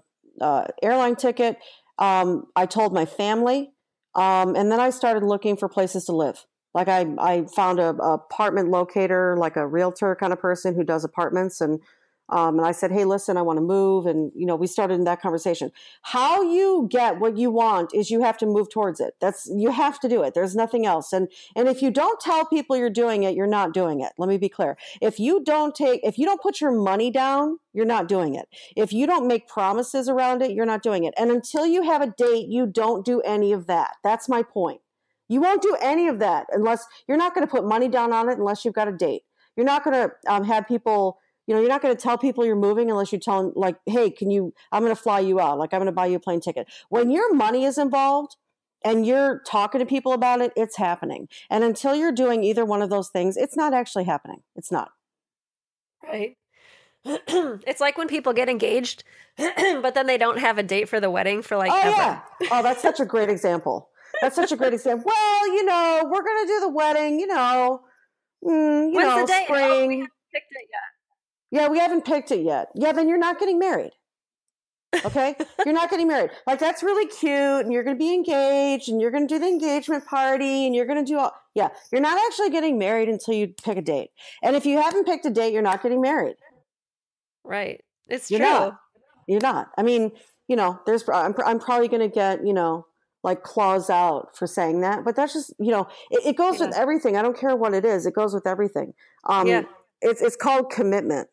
airline ticket. I told my family. And then I started looking for places to live. Like I found a apartment locator, like a realtor kind of person who does apartments. And I said, hey, listen, I want to move. And, we started in that conversation. How you get what you want is you have to move towards it. You have to do it. There's nothing else. And if you don't tell people you're doing it, you're not doing it. Let me be clear. If you don't put your money down, you're not doing it. If you don't make promises around it, you're not doing it. And until you have a date, you don't do any of that. That's my point. You won't do any of that unless you're not going to put money down on it unless you've got a date. You're not going to have people, you're not going to tell people you're moving unless you tell them like, hey, I'm going to fly you out. Like I'm going to buy you a plane ticket. When your money is involved and you're talking to people about it, it's happening. And until you're doing either one of those things, it's not actually happening. It's not. Right. It's like when people get engaged, but then they don't have a date for the wedding for like ever. Yeah. Oh, that's such a great example. That's such a great example. Well, we're going to do the wedding, When's the date? spring. Oh, we haven't picked it yet. Yeah, we haven't picked it yet. Yeah, then you're not getting married. Okay? You're not getting married. Like, that's really cute, and you're going to be engaged, and you're going to do the engagement party, and you're going to do all... Yeah, you're not actually getting married until you pick a date. And if you haven't picked a date, you're not getting married. Right. It's You're true. not. You're not. I mean, I'm probably going to get, like claws out for saying that, but that's just, it goes with everything. I don't care what it is. It goes with everything. It's called commitment.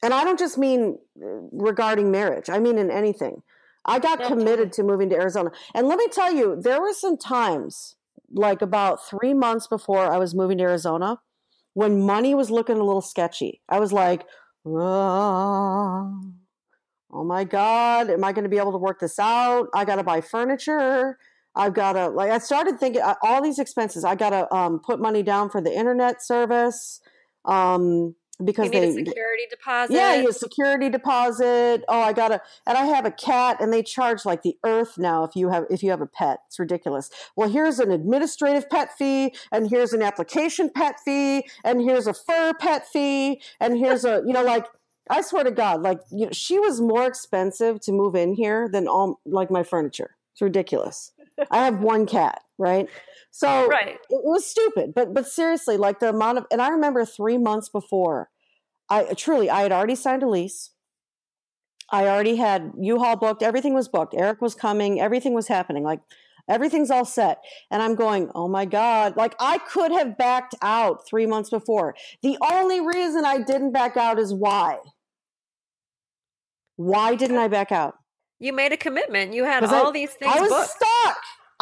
And I don't just mean regarding marriage. I mean in anything. I got committed to moving to Arizona. And let me tell you, there were some times, like about 3 months before I was moving to Arizona, when money was looking a little sketchy. I was like, oh my God, am I going to be able to work this out? I got to buy furniture. I've got to, I started thinking all these expenses. I got to put money down for the internet service. Because you need a security deposit. Yeah, you security deposit. Oh, and I have a cat, and they charge like the earth now if you have a pet. It's ridiculous. Well, here's an administrative pet fee, and here's an application pet fee, and here's a fur pet fee, and here's a I swear to God, she was more expensive to move in here than all like my furniture. It's ridiculous. I have one cat, right? So right. It was stupid, but seriously, like the amount of, and I remember 3 months before, I had already signed a lease. I already had U-Haul booked. Everything was booked. Eric was coming. Everything was happening. Like everything's all set. And I'm going, oh my God, like I could have backed out 3 months before. The only reason I didn't back out is why? Why didn't I back out? You made a commitment. You had all these things booked.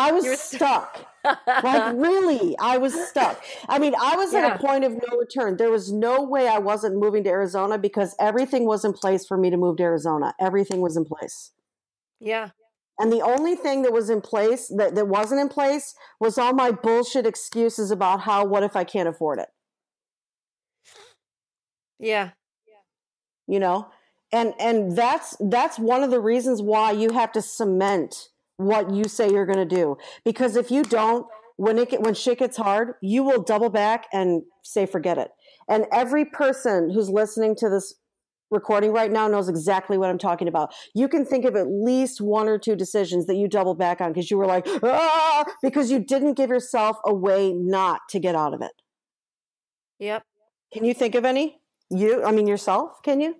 I was stuck. Like really, I was stuck. I mean, I was at a point of no return. There was no way I wasn't moving to Arizona because everything was in place for me to move to Arizona. Everything was in place. Yeah. And the only thing that was in place that wasn't in place was all my bullshit excuses about what if I can't afford it? Yeah. And that's one of the reasons why you have to cement what you say you're going to do. Because if you don't, when shit gets hard, you will double back and say, forget it. And every person who's listening to this recording right now knows exactly what I'm talking about. You can think of at least 1 or 2 decisions that you double back on because you were like, because you didn't give yourself a way not to get out of it. Yep. Can you think of any? Yourself, can you?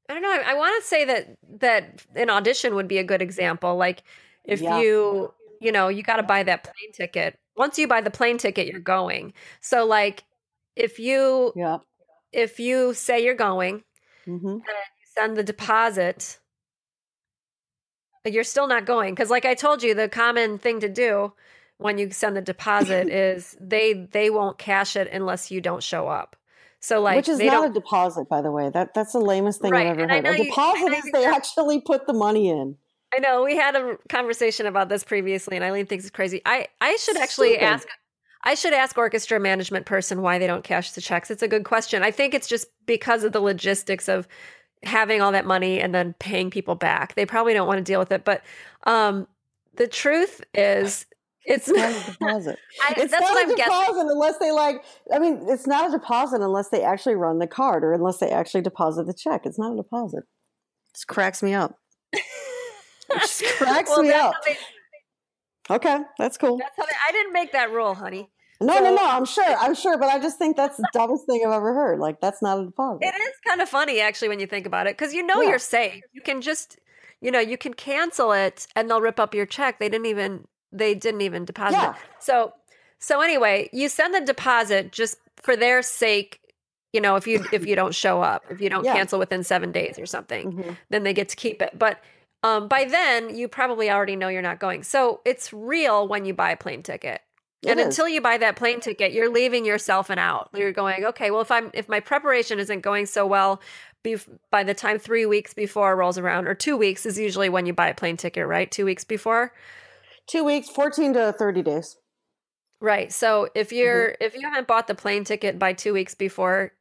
I don't know. I want to say that an audition would be a good example. Like if you you got to buy that plane ticket. Once you buy the plane ticket, you're going. So like if you Yeah. if you say you're going Mm-hmm. and you send the deposit, you're still not going because like I told you, the common thing to do when you send the deposit is they won't cash it unless you don't show up. So Which like is they not don't a deposit, by the way. That's the lamest thing I've right. ever And I heard. know A deposit is they actually put the money in. I know we had a conversation about this previously, and Eileen thinks it's crazy. I should actually Stupid. ask. I should ask orchestra management person why they don't cash the checks. It's a good question. I think it's just because of the logistics of having all that money and then paying people back. They probably don't want to deal with it. But the truth is, it's not a deposit. It's that's not what a I'm guessing. deposit unless they it's not a deposit unless they actually run the card or unless they actually deposit the check. It's not a deposit. It just cracks me up. It just cracks Well, me that's up. how they, Okay, that's cool. that's how they, I didn't make that rule, honey. No, So, I'm sure, but I just think that's the dumbest thing I've ever heard. Like, that's not a deposit. it is kind of funny, actually, when you think about it, because Yeah. you're safe. You can just, you can cancel it and they'll rip up your check. They didn't even deposit Yeah. it. So anyway, you send the deposit just for their sake. If you don't show up, if you don't Yeah. cancel within 7 days or something, Mm-hmm. then they get to keep it. But by then, you probably already know you're not going. So it's real when you buy a plane ticket. And until you buy that plane ticket, you're leaving yourself an out. You're going, okay, well, if my preparation isn't going so well, by the time 3 weeks before rolls around, or 2 weeks is usually when you buy a plane ticket, right? 2 weeks before. 2 weeks, 14 to 30 days. Right. So if you haven't bought the plane ticket by 2 weeks before,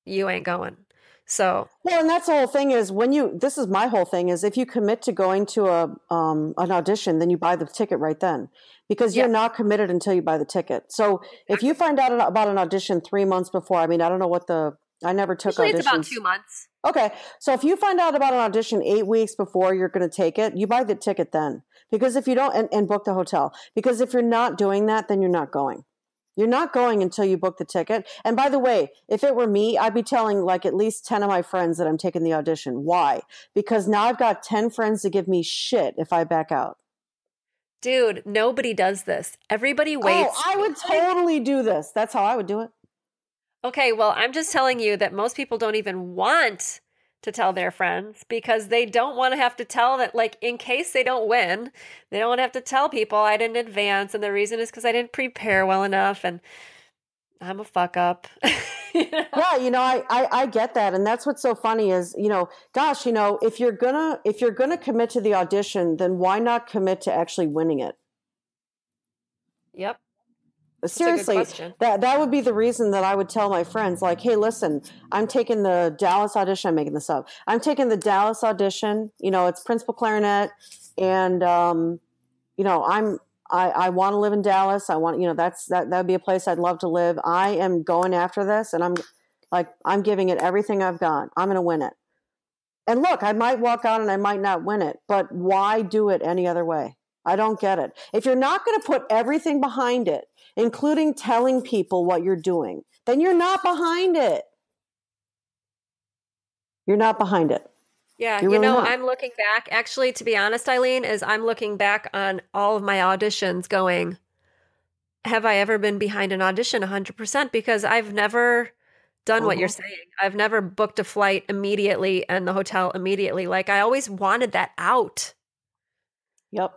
you ain't going. So well, and that's the whole thing is this is my whole thing is if you commit to going to an audition, then you buy the ticket right then because you're not committed until you buy the ticket. So if you find out about an audition 3 months before, I mean, I don't know I never took usually auditions. it's about 2 months. Okay. So if you find out about an audition 8 weeks before you're going to take it, you buy the ticket then because if you don't and book the hotel, because if you're not doing that, then you're not going. You're not going until you book the ticket. And by the way, if it were me, I'd be telling like at least 10 of my friends that I'm taking the audition. Why? Because now I've got 10 friends to give me shit if I back out. Dude, nobody does this. Everybody waits. Oh, I would totally do this. That's how I would do it. Okay, well, I'm just telling you that most people don't even want to tell their friends because they don't want to have to tell that, like, in case they don't win, they don't want to have to tell people I didn't advance. And the reason is because I didn't prepare well enough and I'm a fuck up. Yeah, I get that. And that's what's so funny is, gosh, if you're gonna commit to the audition, then why not commit to actually winning it? Yep. Seriously, that would be the reason that I would tell my friends, like, hey, listen, I'm taking the Dallas audition. I'm making this up. I'm taking the Dallas audition. It's principal clarinet, and I want to live in Dallas. I want, that would be a place I'd love to live. I am going after this, and I'm giving it everything I've got. I'm going to win it. And look, I might walk out and I might not win it, but why do it any other way? I don't get it. If you're not going to put everything behind it, including telling people what you're doing, then you're not behind it. You're not behind it. Yeah, You're really not. I'm looking back. Actually, to be honest, Eileen, I'm looking back on all of my auditions going, have I ever been behind an audition 100%? Because I've never done what you're saying. I've never booked a flight immediately and the hotel immediately. Like, I always wanted that out. Yep.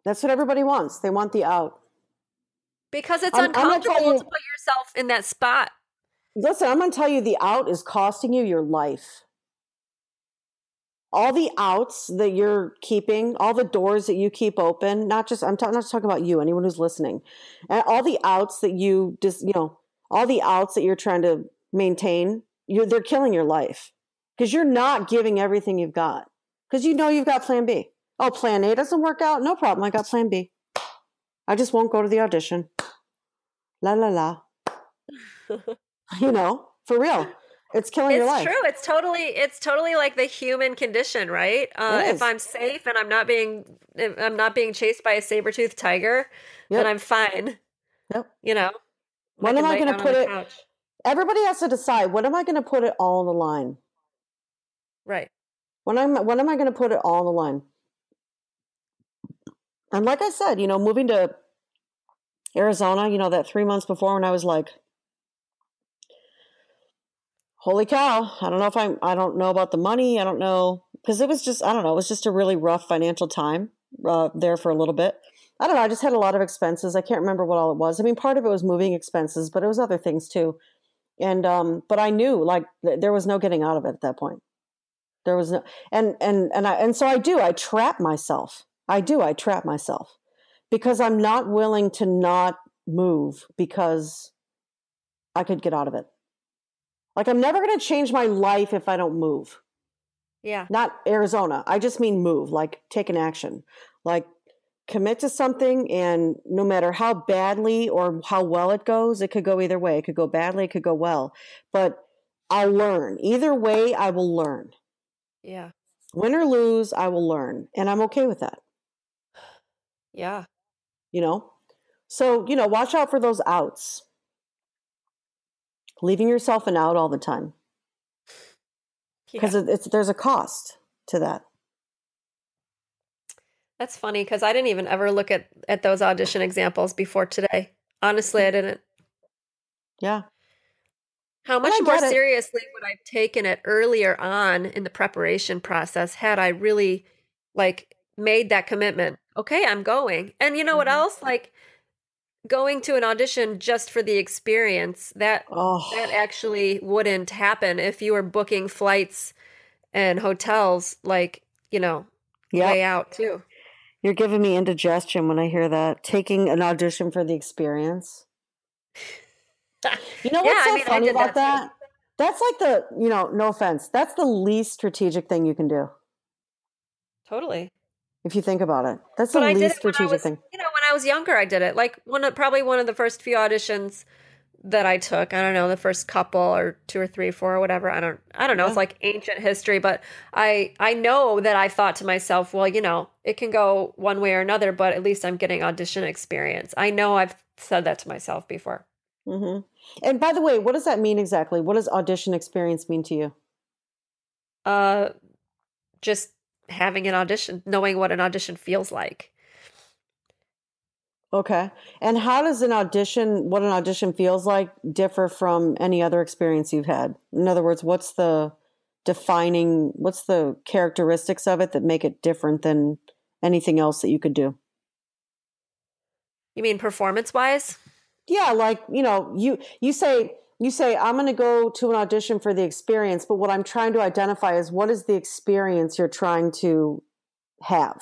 That's what everybody wants. They want the out. Because it's uncomfortable to put yourself in that spot. Listen, I'm going to tell you, the out is costing you your life. All the outs that you're keeping, all the doors that you keep open, not not talking about you, anyone who's listening, and all the outs that all the outs that you're trying to maintain, they're killing your life because you're not giving everything you've got because you've got plan B. Oh, plan A doesn't work out? No problem. I got plan B. I just won't go to the audition. La, la, la. For real. It's killing your life. It's true. It's totally like the human condition, right? If I'm safe and I'm not being chased by a saber-toothed tiger, then I'm fine. Yep. When am I going to put it? Everybody has to decide, when am I going to put it all on the line? Right. When am I going to put it all on the line? And like I said, moving to Arizona, that 3 months before, when I was like, holy cow, I don't know about the money. I don't know. Because it was just, I don't know, it was just a really rough financial time there for a little bit. I don't know. I just had a lot of expenses. I can't remember what all it was. I mean, part of it was moving expenses, but it was other things too. And, but I knew like there was no getting out of it at that point. There was no, and so I trap myself. I trap myself because I'm not willing to not move because I could get out of it. Like, I'm never going to change my life if I don't move. Yeah. Not Arizona. I just mean move, like take an action, like commit to something. And no matter how badly or how well it goes, it could go either way. It could go badly, it could go well, but I'll learn. Either way, I will learn. Yeah. Win or lose, I will learn. And I'm okay with that. Yeah. So, watch out for those outs. Leaving yourself an out all the time. Because there's a cost to that. That's funny because I didn't even ever look at those audition examples before today. Honestly, I didn't. Yeah. How much more seriously would I have taken it earlier on in the preparation process had I really like made that commitment? Okay, I'm going. And you know what else? Like going to an audition just for the experience, that actually wouldn't happen if you were booking flights and hotels like, way out too. You're giving me indigestion when I hear that. Taking an audition for the experience. You know what's so funny about that? That's like no offense, that's the least strategic thing you can do. Totally. If you think about it. That's the least strategic thing. When I was younger, I did it. Like probably one of the first few auditions that I took. I don't know, the first couple or 2 or 3 or 4 or whatever. I don't know. Yeah. It's like ancient history, but I know that I thought to myself, well, it can go one way or another, but at least I'm getting audition experience. I know I've said that to myself before. Mm-hmm. And by the way, what does that mean exactly? What does audition experience mean to you? Just having an audition, knowing what an audition feels like. Okay. And how does what an audition feels like differ from any other experience you've had? In other words, what's the characteristics of it that make it different than anything else that you could do? You mean performance-wise? Yeah, like, you say I'm going to go to an audition for the experience, but what I'm trying to identify is what is the experience you're trying to have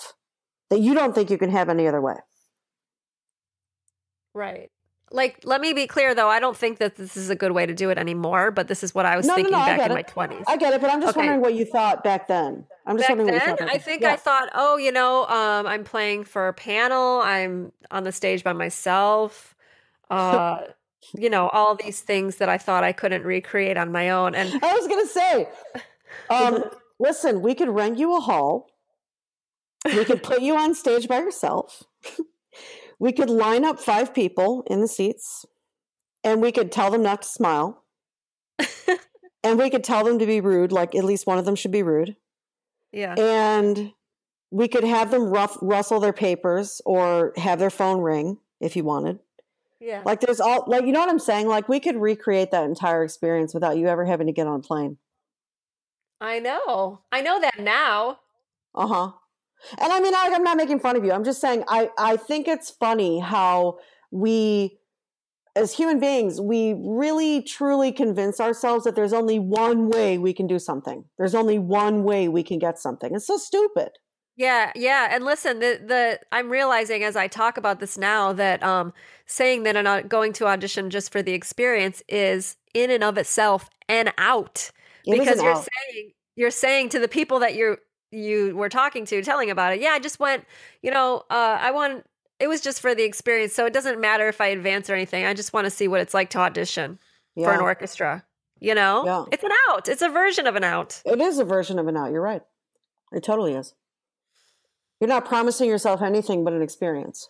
that you don't think you can have any other way. Right. Like, let me be clear, though. I don't think that this is a good way to do it anymore, but this is what I was thinking back in my 20s. I get it, but I'm just wondering what you thought back then. I thought, I'm playing for a panel. I'm on the stage by myself. All these things that I thought I couldn't recreate on my own. And I was going to say, listen, we could rent you a hall. We could put you on stage by yourself. We could line up 5 people in the seats, and we could tell them not to smile. And we could tell them to be rude, like at least one of them should be rude. Yeah. And we could have them rustle their papers or have their phone ring if you wanted. Yeah. Like there's you know what I'm saying? Like we could recreate that entire experience without you ever having to get on a plane. I know that now. Uh-huh. And I mean, I'm not making fun of you. I'm just saying, I think it's funny how we, as human beings, we really truly convince ourselves that there's only one way we can do something. There's only one way we can get something. It's so stupid. Yeah. And listen, I'm realizing as I talk about this now that saying that I'm not going to audition just for the experience is in and of itself an out. Because you're saying to the people that you were talking to, telling about it, yeah, I just went, it was just for the experience. So it doesn't matter if I advance or anything. I just want to see what it's like to audition for an orchestra. Yeah. It's an out. It's a version of an out. It is a version of an out. You're right. It totally is. You're not promising yourself anything but an experience.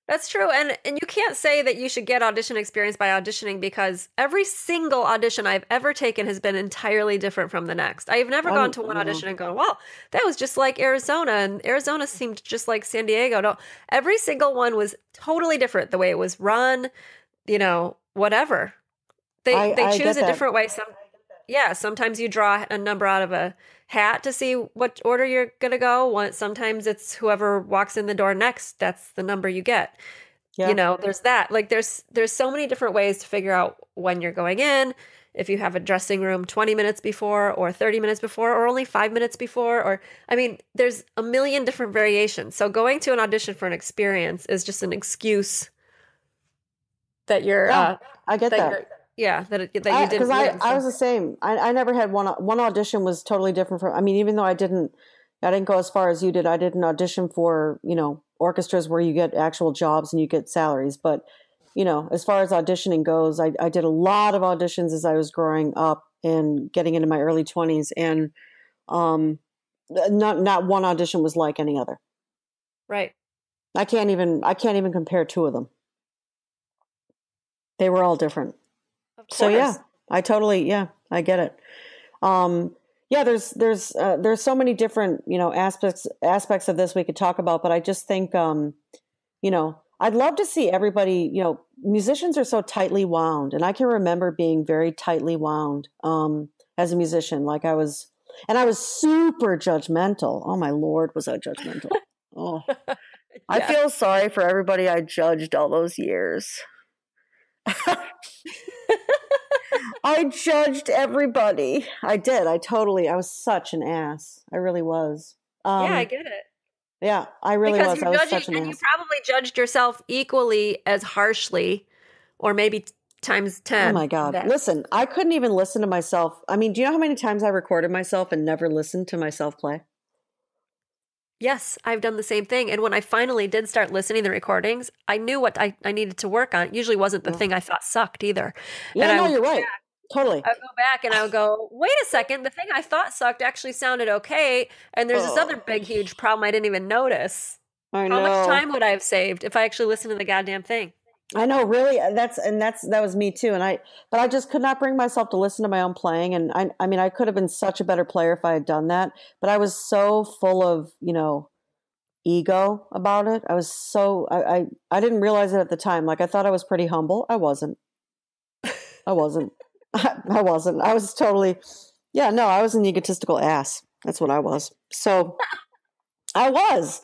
That's true. And you can't say that you should get audition experience by auditioning because every single audition I've ever taken has been entirely different from the next. I've never gone to one audition and gone, "Well, that was just like Arizona and Arizona seemed just like San Diego." No, every single one was totally different. The way it was run, whatever. They I choose get a that. different way. Sometimes you draw a number out of a hat to see what order you're going to go. Sometimes it's whoever walks in the door next, that's the number you get. Yeah. There's that. Like there's so many different ways to figure out when you're going in, if you have a dressing room 20 minutes before or 30 minutes before or only 5 minutes before there's a million different variations. So going to an audition for an experience is just an excuse that you're I get that. that you didn't Because win. I was the same. I never had one audition was totally different from. I mean, even though I didn't go as far as you did. I didn't audition for orchestras where you get actual jobs and you get salaries. But as far as auditioning goes, I did a lot of auditions as I was growing up and getting into my early 20s, and not one audition was like any other. Right. I can't even compare two of them. They were all different. So yeah, I get it. There's so many different, aspects of this we could talk about, but I just think, I'd love to see everybody, musicians are so tightly wound, and I can remember being very tightly wound, as a musician. I was super judgmental. Oh my Lord, was I judgmental? Oh, yeah. I feel sorry for everybody I judged all those years. I judged everybody. I did. I was such an ass. I really was. I get it. Yeah, I really was. I was such an ass. You probably judged yourself equally as harshly, or maybe times 10. Oh my God. Listen, I couldn't even listen to myself. I mean, do you know how many times I recorded myself and never listened to myself play? Yes, I've done the same thing. And when I finally did start listening to the recordings, I knew what I needed to work on. It usually wasn't the thing I thought sucked either. Yeah, you're right. Totally. I would go back and I would go, wait a second, the thing I thought sucked actually sounded okay. And there's this other big, huge problem I didn't even notice. I know. How much time would I have saved if I actually listened to the goddamn thing? I know, really. That was me too. But I just could not bring myself to listen to my own playing. And I mean, I could have been such a better player if I had done that. But I was so full of, ego about it. I was I didn't realize it at the time. I thought I was pretty humble. I wasn't. I wasn't. I wasn't. I was totally, I was an egotistical ass. That's what I was. So I was.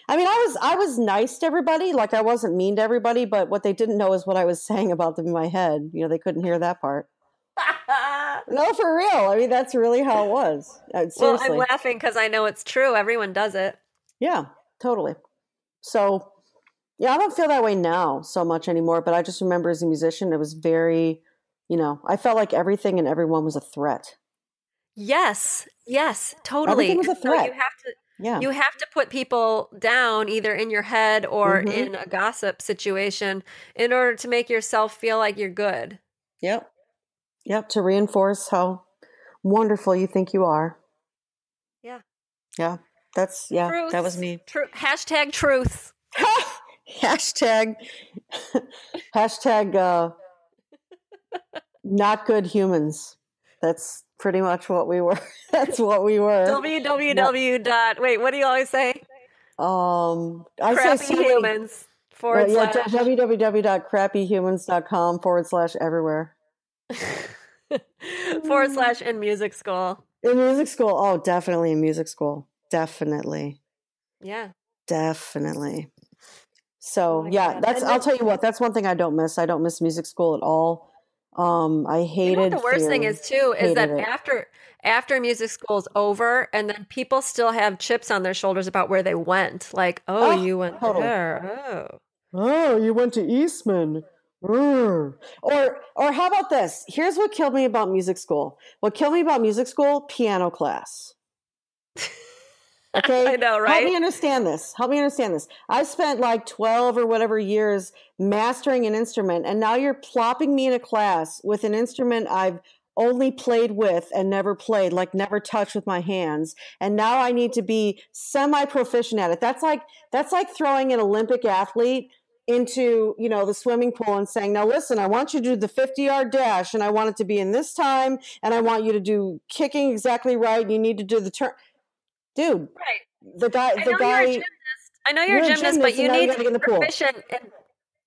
I mean, I was nice to everybody. I wasn't mean to everybody, but what they didn't know is what I was saying about them in my head. They couldn't hear that part. No, for real. I mean, that's really how it was. Seriously. Well, I'm laughing because I know it's true. Everyone does it. Yeah, totally. So, I don't feel that way now so much anymore, but I just remember as a musician, it was very, I felt like everything and everyone was a threat. Yes, totally. Everything was a threat. So you have to put people down either in your head or in a gossip situation in order to make yourself feel like you're good. Yep. To reinforce how wonderful you think you are. Yeah. Yeah. Truth. That was me. Hashtag truth. Hashtag not good humans. That's pretty much what we were. That's what we were. www. Wait, what do you always say? Crappy humans. / www.crappyhumans.com/everywhere. / in music school. In music school. Oh, definitely in music school. Definitely. Yeah. Definitely. So I'll tell you what, that's one thing I don't miss. I don't miss music school at all. I hated what the worst thing is too is that it. after music school is over and then people still have chips on their shoulders about where they went. You went there. Oh, you went to Eastman. Or how about this? Here's what killed me about music school. What killed me about music school? Piano class. Okay? I know, right? Help me understand this. I spent 12 or whatever years mastering an instrument, and now you're plopping me in a class with an instrument I've only played with and never played, never touched with my hands. And now I need to be semi-proficient at it. That's like throwing an Olympic athlete into, the swimming pool and saying, now listen, I want you to do the 50-yard dash and I want it to be in this time and I want you to do kicking exactly right. And you need to do the turn. Dude, Right. the guy, I know you're a gymnast, but you need to get in the pool. Proficient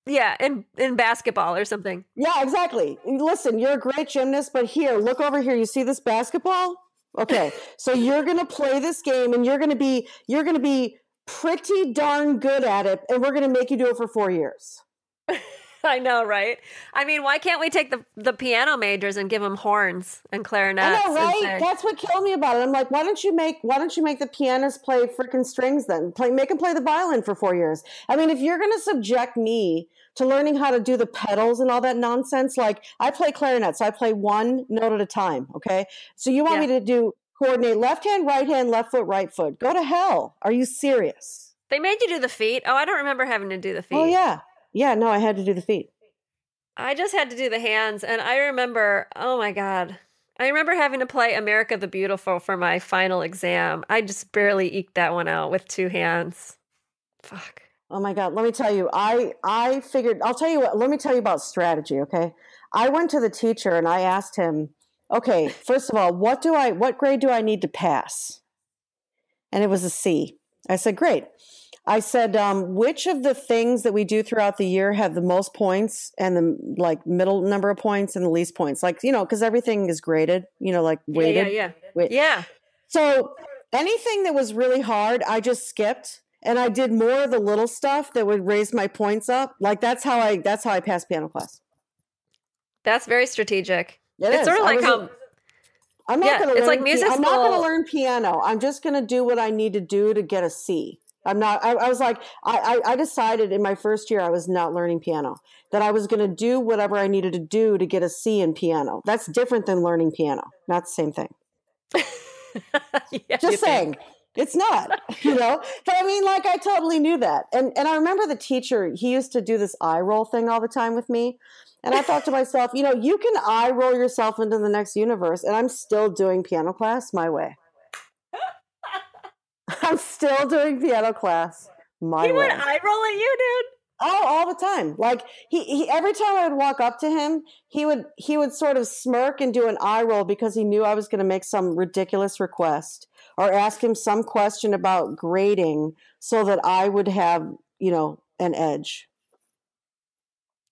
in basketball or something. Yeah, exactly. Listen, you're a great gymnast, but here, look over here. You see this basketball? Okay. So you're going to play this game and you're going to be pretty darn good at it. And we're going to make you do it for 4 years. I know, right? I mean, why can't we take the piano majors and give them horns and clarinets? I know, right? That's what killed me about it. I'm like, why don't you make the pianist play freaking strings then? Make them play the violin for 4 years. I mean, if you're going to subject me to learning how to do the pedals and all that nonsense, like I play clarinet, so I play one note at a time, okay? So you want me to coordinate left hand, left foot, right foot. Go to hell. Are you serious? They made you do the feet? Oh, I don't remember having to do the feet. Oh, yeah. Yeah, no, I had to do the feet. I just had to do the hands, and I remember, oh my God, I remember having to play America the Beautiful for my final exam. I just barely eked that one out with 2 hands. Fuck. Oh my God, let me tell you, I figured, I'll tell you what, let me tell you about strategy, okay? I went to the teacher and I asked him, okay, first of all, what grade do I need to pass? And it was a C. I said, great. I said, which of the things that we do throughout the year have the most points and the middle number of points and the least points? Like, because everything is graded, like weighted. Yeah. So anything that was really hard, I just skipped and I did more of the little stuff that would raise my points up. Like that's how I passed piano class. That's very strategic. It's sort of like I'm not going to it's like music school. I'm not going to learn piano. I'm just going to do what I need to do to get a C. I was like, I decided in my first year I was not learning piano, that I was going to do whatever I needed to do to get a C in piano. That's different than learning piano. Not the same thing. Just saying. It's not, but I mean, like I totally knew that. And I remember the teacher, he used to do this eye roll thing all the time with me. And I thought to myself, you can eye roll yourself into the next universe. And I'm still doing piano class my way. I'm still doing piano class my way. He would eye roll at you, dude. Oh, all the time. Like he every time I would walk up to him, he would sort of smirk and do an eye roll because he knew I was going to make some ridiculous request or ask him some question about grading so that I would have, an edge.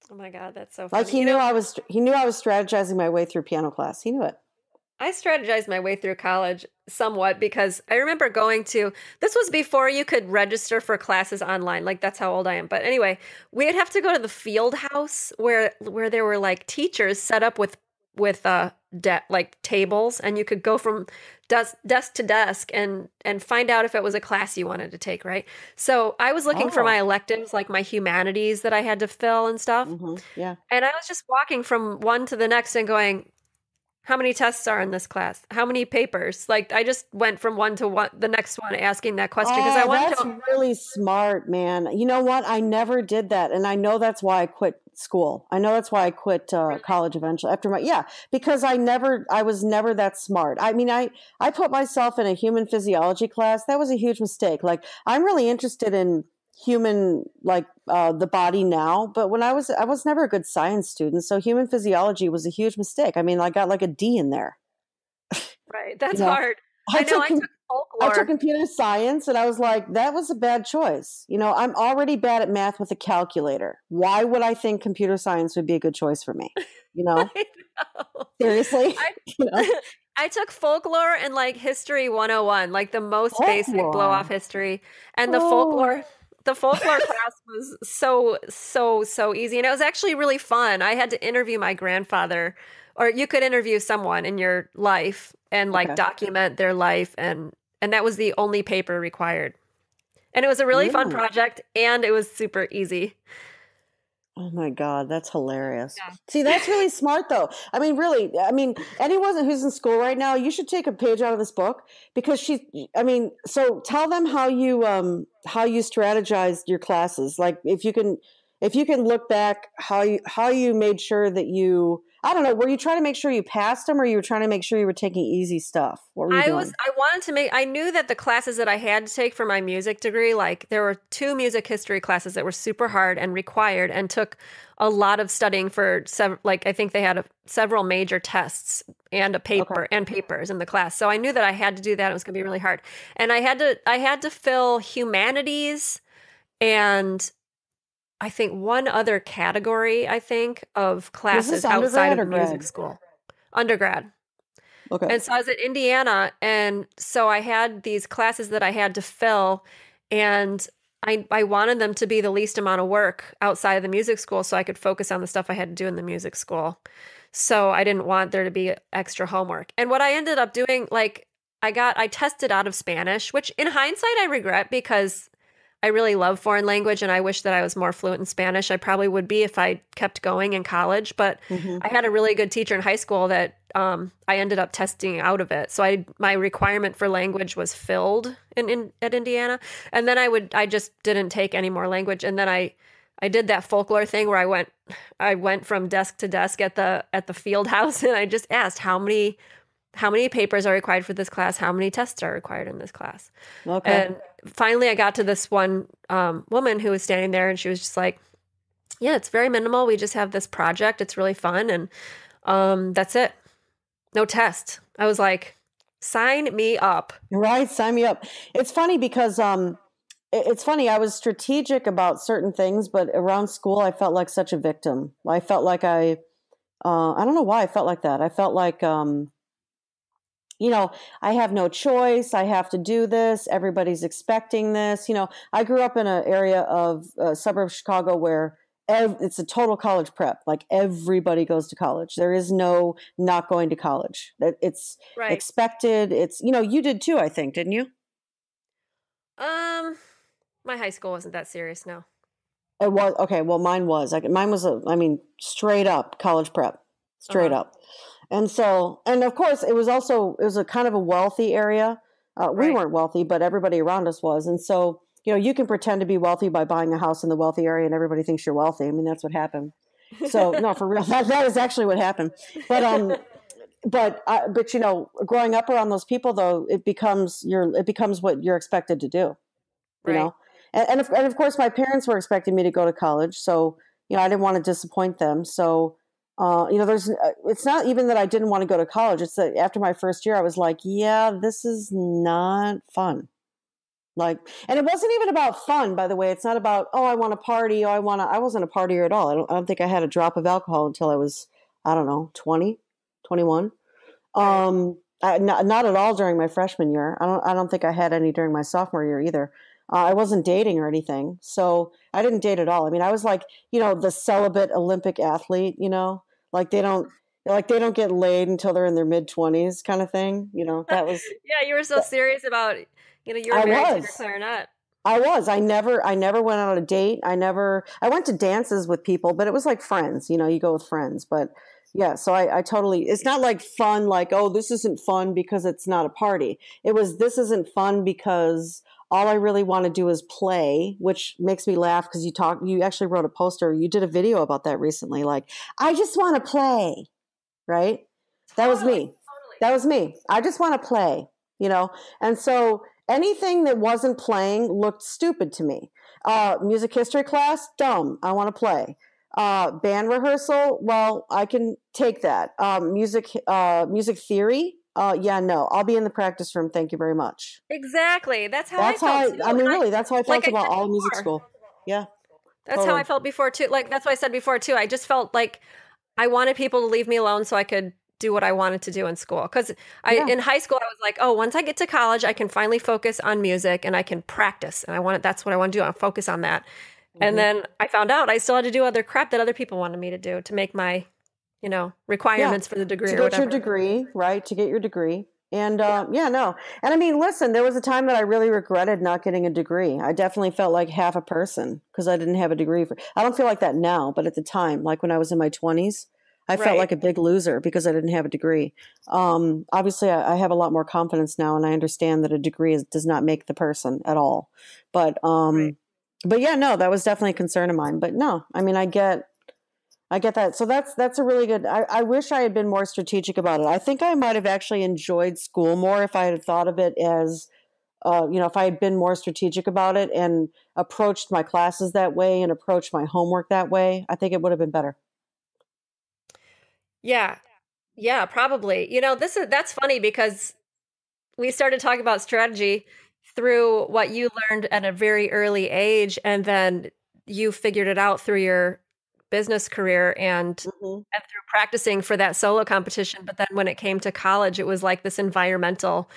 Oh my God, that's so funny. Like he knew I was strategizing my way through piano class. He knew it. I strategized my way through college somewhat because I remember this was before you could register for classes online. Like that's how old I am. But anyway, we'd have to go to the field house where there were like teachers set up with like tables, and you could go from desk to desk and find out if it was a class you wanted to take, right? So I was looking for my electives, like my humanities that I had to fill and stuff. Mm-hmm. Yeah. And I was just walking from one to the next and going, how many tests are in this class? How many papers? Like I just went from one to the next one asking that question because I wanted that's really smart, man. You know what? I never did that. And I know that's why I quit school. I know that's why I quit college eventually because I was never that smart. I mean, I put myself in a human physiology class. That was a huge mistake. Like I'm really interested in human, the body now, but when I was never a good science student, so human physiology was a huge mistake. I mean, I got like a D in there. Right, that's hard. I took folklore. I took computer science, and I was like, that was a bad choice. I'm already bad at math with a calculator. Why would I think computer science would be a good choice for me? I know. Seriously. I took folklore and like history 101, like the most basic blow off history, and the folklore class was so easy. And it was actually really fun. I had to interview my grandfather, or you could interview someone in your life and document their life. And that was the only paper required. And it was a really fun project, and it was super easy. Oh my God, that's hilarious. Yeah. See, that's really smart though. I mean, really, anyone who's in school right now, you should take a page out of this book because so tell them how you strategized your classes. Like if you can look back how you made sure that you I don't know. Were you trying to make sure you passed them, or you were trying to make sure you were taking easy stuff? What were you doing? I wanted to make, I knew that the classes that I had to take for my music degree, like there were two music history classes that were super hard and required and took a lot of studying for several, like I think they had several major tests and a Okay. paper and papers in the class. So I knew that I had to do that. It was going to be really hard. And I had to fill humanities and I think one other category, I think, of Was this classes outside undergrad of or music grad? school. Undergrad. Okay. And so I was at Indiana, and so I had these classes that I had to fill, and I wanted them to be the least amount of work outside of the music school so I could focus on the stuff I had to do in the music school. So I didn't want there to be extra homework. And what I ended up doing, like, I tested out of Spanish, which in hindsight I regret because I really love foreign language and I wish that I was more fluent in Spanish. I probably would be if I kept going in college, but Hmm. I had a really good teacher in high school that I ended up testing out of it. So my requirement for language was filled at Indiana. And then I just didn't take any more language. And then I did that folklore thing where I went from desk to desk at the field house and I just asked how many papers are required for this class? How many tests are required in this class? Okay. And finally, I got to this one woman who was standing there, and she was just like, "Yeah, it's very minimal. We just have this project. It's really fun, and that's it. No test." I was like, "Sign me up." Right. Sign me up. It's funny because it's funny. I was strategic about certain things, but around school, I felt like such a victim. I felt like I don't know why I felt like that. I felt like I have no choice. I have to do this. Everybody's expecting this. I grew up in an area of suburb of Chicago where it's a total college prep. Like everybody goes to college. There is no not going to college. It's Right. expected. You did too, I think, didn't you? Um, my high school wasn't that serious. No. It was okay. Well, mine was. Mine was straight up college prep, straight Uh-huh. up. And of course, it was a kind of a wealthy area. We Right. weren't wealthy, but everybody around us was. And so, you can pretend to be wealthy by buying a house in the wealthy area, and everybody thinks you're wealthy. I mean, that's what happened. So, no, for real, that is actually what happened. But growing up around those people, though, it becomes what you're expected to do. You Right. know, and of course, my parents were expecting me to go to college, so I didn't want to disappoint them. So, it's not even that I didn't want to go to college. It's that after my first year, I was like, yeah, this is not fun. Like, and it wasn't even about fun, by the way. It's not about, oh, I want to party. Oh, I wasn't a partier at all. I don't think I had a drop of alcohol until I was, I don't know, 20, 21. Right. Not at all during my freshman year. I don't think I had any during my sophomore year either. I wasn't dating or anything. So I didn't date at all. I mean, I was like, the celibate Olympic athlete, like they don't get laid until they're in their mid-20s kind of thing. That was Yeah, you were so serious about, you were I married to your was. clarinet. I was. I never went on a date. I went to dances with people, but it was like friends, you go with friends. But yeah, so I totally, it's not like fun, like, oh, this isn't fun because it's not a party. This isn't fun because all I really want to do is play, which makes me laugh because you actually wrote a poster, you did a video about that recently. Like, I just want to play, right? That was Totally. me. That was me. I just want to play, you know? And so anything that wasn't playing looked stupid to me. Music history class, dumb. I want to play. Band rehearsal, well, I can take that. Music theory, yeah, no. I'll be in the practice room. Thank you very much. Exactly. That's how I That's felt how too. I mean, And really, that's how I like felt I about said all music before, school. Yeah, that's how I totally. felt before too. Like that's what I said before too. I just felt like I wanted people to leave me alone so I could do what I wanted to do in school. Because Yeah. in high school I was like, oh, once I get to college, I can finally focus on music and I can practice. And that's what I want to do. I'll focus on that. And Hmm. then I found out I still had to do other crap that other people wanted me to do to make my, Yeah. requirements for the degree To or get your whatever. degree, right? To get your degree. And Yeah. yeah, no. And I mean, listen, there was a time that I really regretted not getting a degree. I definitely felt like half a person because I didn't have a degree. I don't feel like that now, but at the time, like when I was in my 20s, I felt Right. like a big loser because I didn't have a degree. Obviously, I have a lot more confidence now, and I understand that a degree does not make the person at all. But Right. but yeah, no, that was definitely a concern of mine. But no, I mean, I get. I get that. So that's a really good. I wish I had been more strategic about it. I think I might have actually enjoyed school more if I had thought of it as, if I had been more strategic about it and approached my classes that way and approached my homework that way. I think it would have been better. Yeah. Yeah, probably. That's funny because we started talking about strategy through what you learned at a very early age, and then you figured it out through your business career Hmm. and through practicing for that solo competition. But then when it came to college, it was like this environmental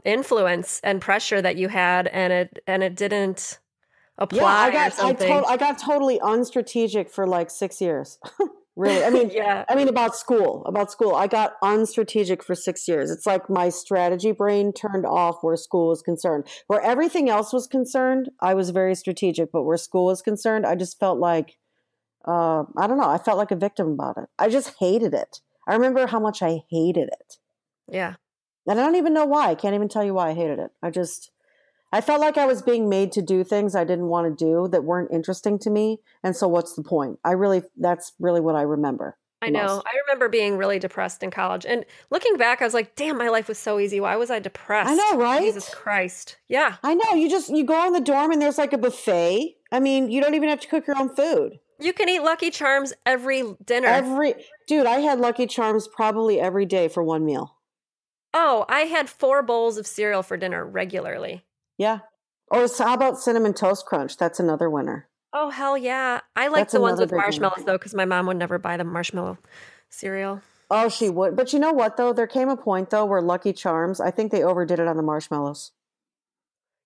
influence and pressure that you had, and it didn't Yeah, apply or something. I got totally unstrategic for like 6 years. Really. I mean, Yeah, about school. I got unstrategic for 6 years. It's like my strategy brain turned off where school was concerned. Where everything else was concerned, I was very strategic, but where school was concerned, I just felt like, I don't know, I felt like a victim about it. I just hated it. I remember how much I hated it. yeah. And I don't even know why. I can't even tell you why I hated it. I felt like I was being made to do things I didn't want to do that weren't interesting to me. And so what's the point? That's really what I remember I the know. most. I remember being really depressed in college. And looking back, I was like, damn, my life was so easy. Why was I I know, depressed? Jesus right? Christ. Yeah. I know. You go in the dorm and there's like a buffet. I mean, you don't even have to cook your own food. You can eat Lucky Charms every dinner. Dude, I had Lucky Charms probably every day for one meal. Oh, I had 4 bowls of cereal for dinner regularly. Yeah. Or how about Cinnamon Toast Crunch? That's another winner. Oh, hell yeah. I like That's the ones another with big winner. marshmallows, though, because my mom would never buy the marshmallow cereal. Oh, she would. But you know what, though? There came a point, though, where Lucky Charms, I think they overdid it on the marshmallows.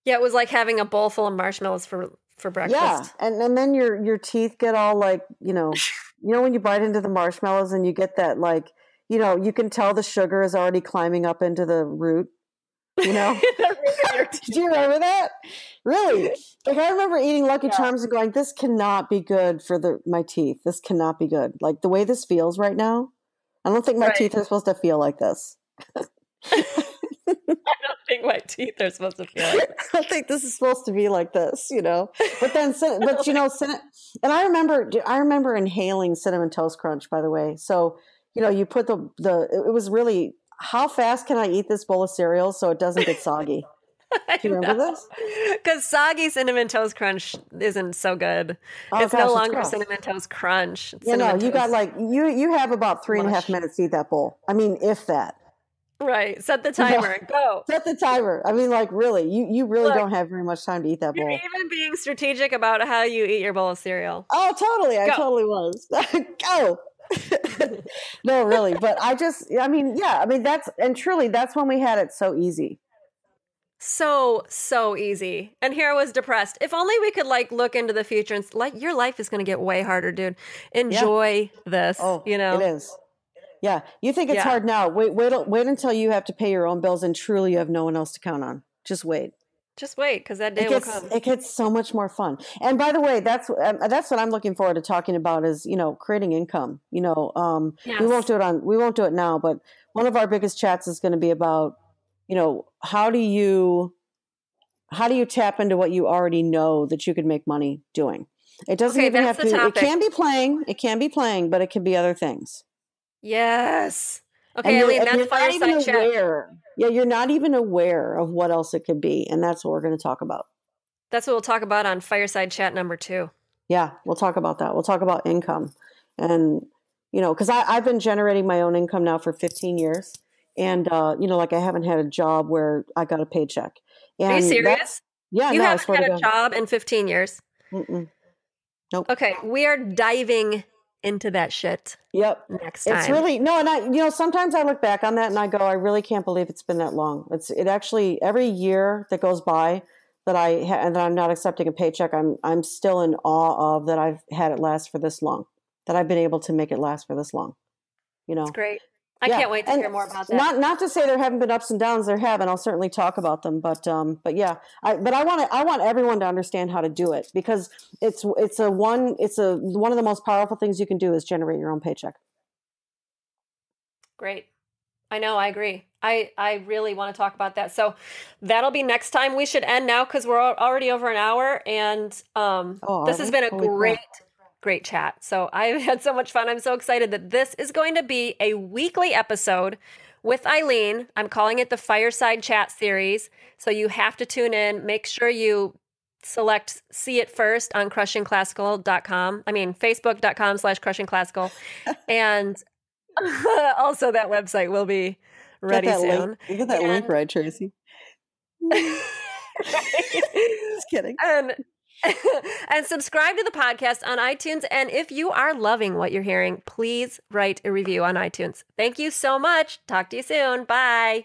Yeah, it was like having a bowl full of marshmallows for Yeah. breakfast. And then your teeth get all like, when you bite into the marshmallows and you get that like, you can tell the sugar is already climbing up into the root, you know? Do you remember that? Really? Like I remember eating Lucky Yeah. Charms and going, this cannot be good for my teeth. This cannot be good. Like the way this feels right now, I don't think my Right. teeth are supposed to feel like this. I don't think my teeth are supposed to feel like I think this is supposed to be like this, But then, and I remember inhaling Cinnamon Toast Crunch. By the way, so you put it was really how fast can I eat this bowl of cereal so it doesn't get soggy? I Do you remember this? Because soggy Cinnamon Toast Crunch isn't so good. Oh It's gosh, no it's longer gross. Cinnamon Toast Crunch. It's You know, Cinnamon you got Toast like you have about 3.5 mush. minutes to eat that bowl. I mean, if that. Right. Set the You know, timer. Go. set the timer. I mean, like really, you really Look, don't have very much time to eat that you're bowl. even being strategic about how you eat your bowl of cereal. Oh, totally. I Go. totally was. Go. No, really. But I mean, yeah, I mean, truly, that's when we had it so easy. So easy. And here I was depressed. If only we could like look into the future and like your life is going to get way harder, dude. Yeah. Enjoy this, Oh, it is. Yeah. You think it's Yeah. hard now. Wait until you have to pay your own bills and truly you have no one else to count on. Just wait. Just wait, because that day will come. It gets so much more fun. And by the way, that's what I'm looking forward to talking about is, creating income. We won't Yes. we won't do it now, but one of our biggest chats is going to be about, how do you tap into what you already know that you could make money doing? It doesn't Okay, even that's have the to, topic. it can be playing, but it can be other things. Yes. And Okay, Eileen, you're that's not even Fireside Chat. aware. Yeah, you're not even aware of what else it could be. And that's what we're going to talk about. That's what we'll talk about on Fireside Chat number 2. Yeah, we'll talk about that. We'll talk about income. And, because I've been generating my own income now for 15 years. And, like I haven't had a job where I got a paycheck. And Are you serious? Yeah, You no, I haven't swear had to a God. job in 15 years? Mm-mm. Nope. Okay, we are diving into that shit Yep. next time. It's really, no, and sometimes I look back on that and I go, I really can't believe it's been that long. It actually, every year that goes by that and that I'm not accepting a paycheck, I'm still in awe of that I've had it last for this long, that I've been able to make it last for this long, It's great. I Yeah. can't wait to And hear more about that. Not to say there haven't been ups and downs. There have, and I'll certainly talk about them. But yeah, I want everyone to understand how to do it because it's one of the most powerful things you can do is generate your own paycheck. Great. I know, I agree. I really want to talk about that. So that'll be next time. We should end now because we're already over an hour. And this has been a Holy great, crap. great chat. So I've had so much fun. I'm so excited that this is going to be a weekly episode with Eileen. I'm calling it the Fireside Chat series. So you have to tune in. Make sure you select See It First on crushingclassical.com. I mean, facebook.com/crushingclassical. And also that website will be ready soon. You get that link right, Tracy. Just kidding. And subscribe to the podcast on iTunes. And if you are loving what you're hearing, please write a review on iTunes. Thank you so much. Talk to you soon. Bye.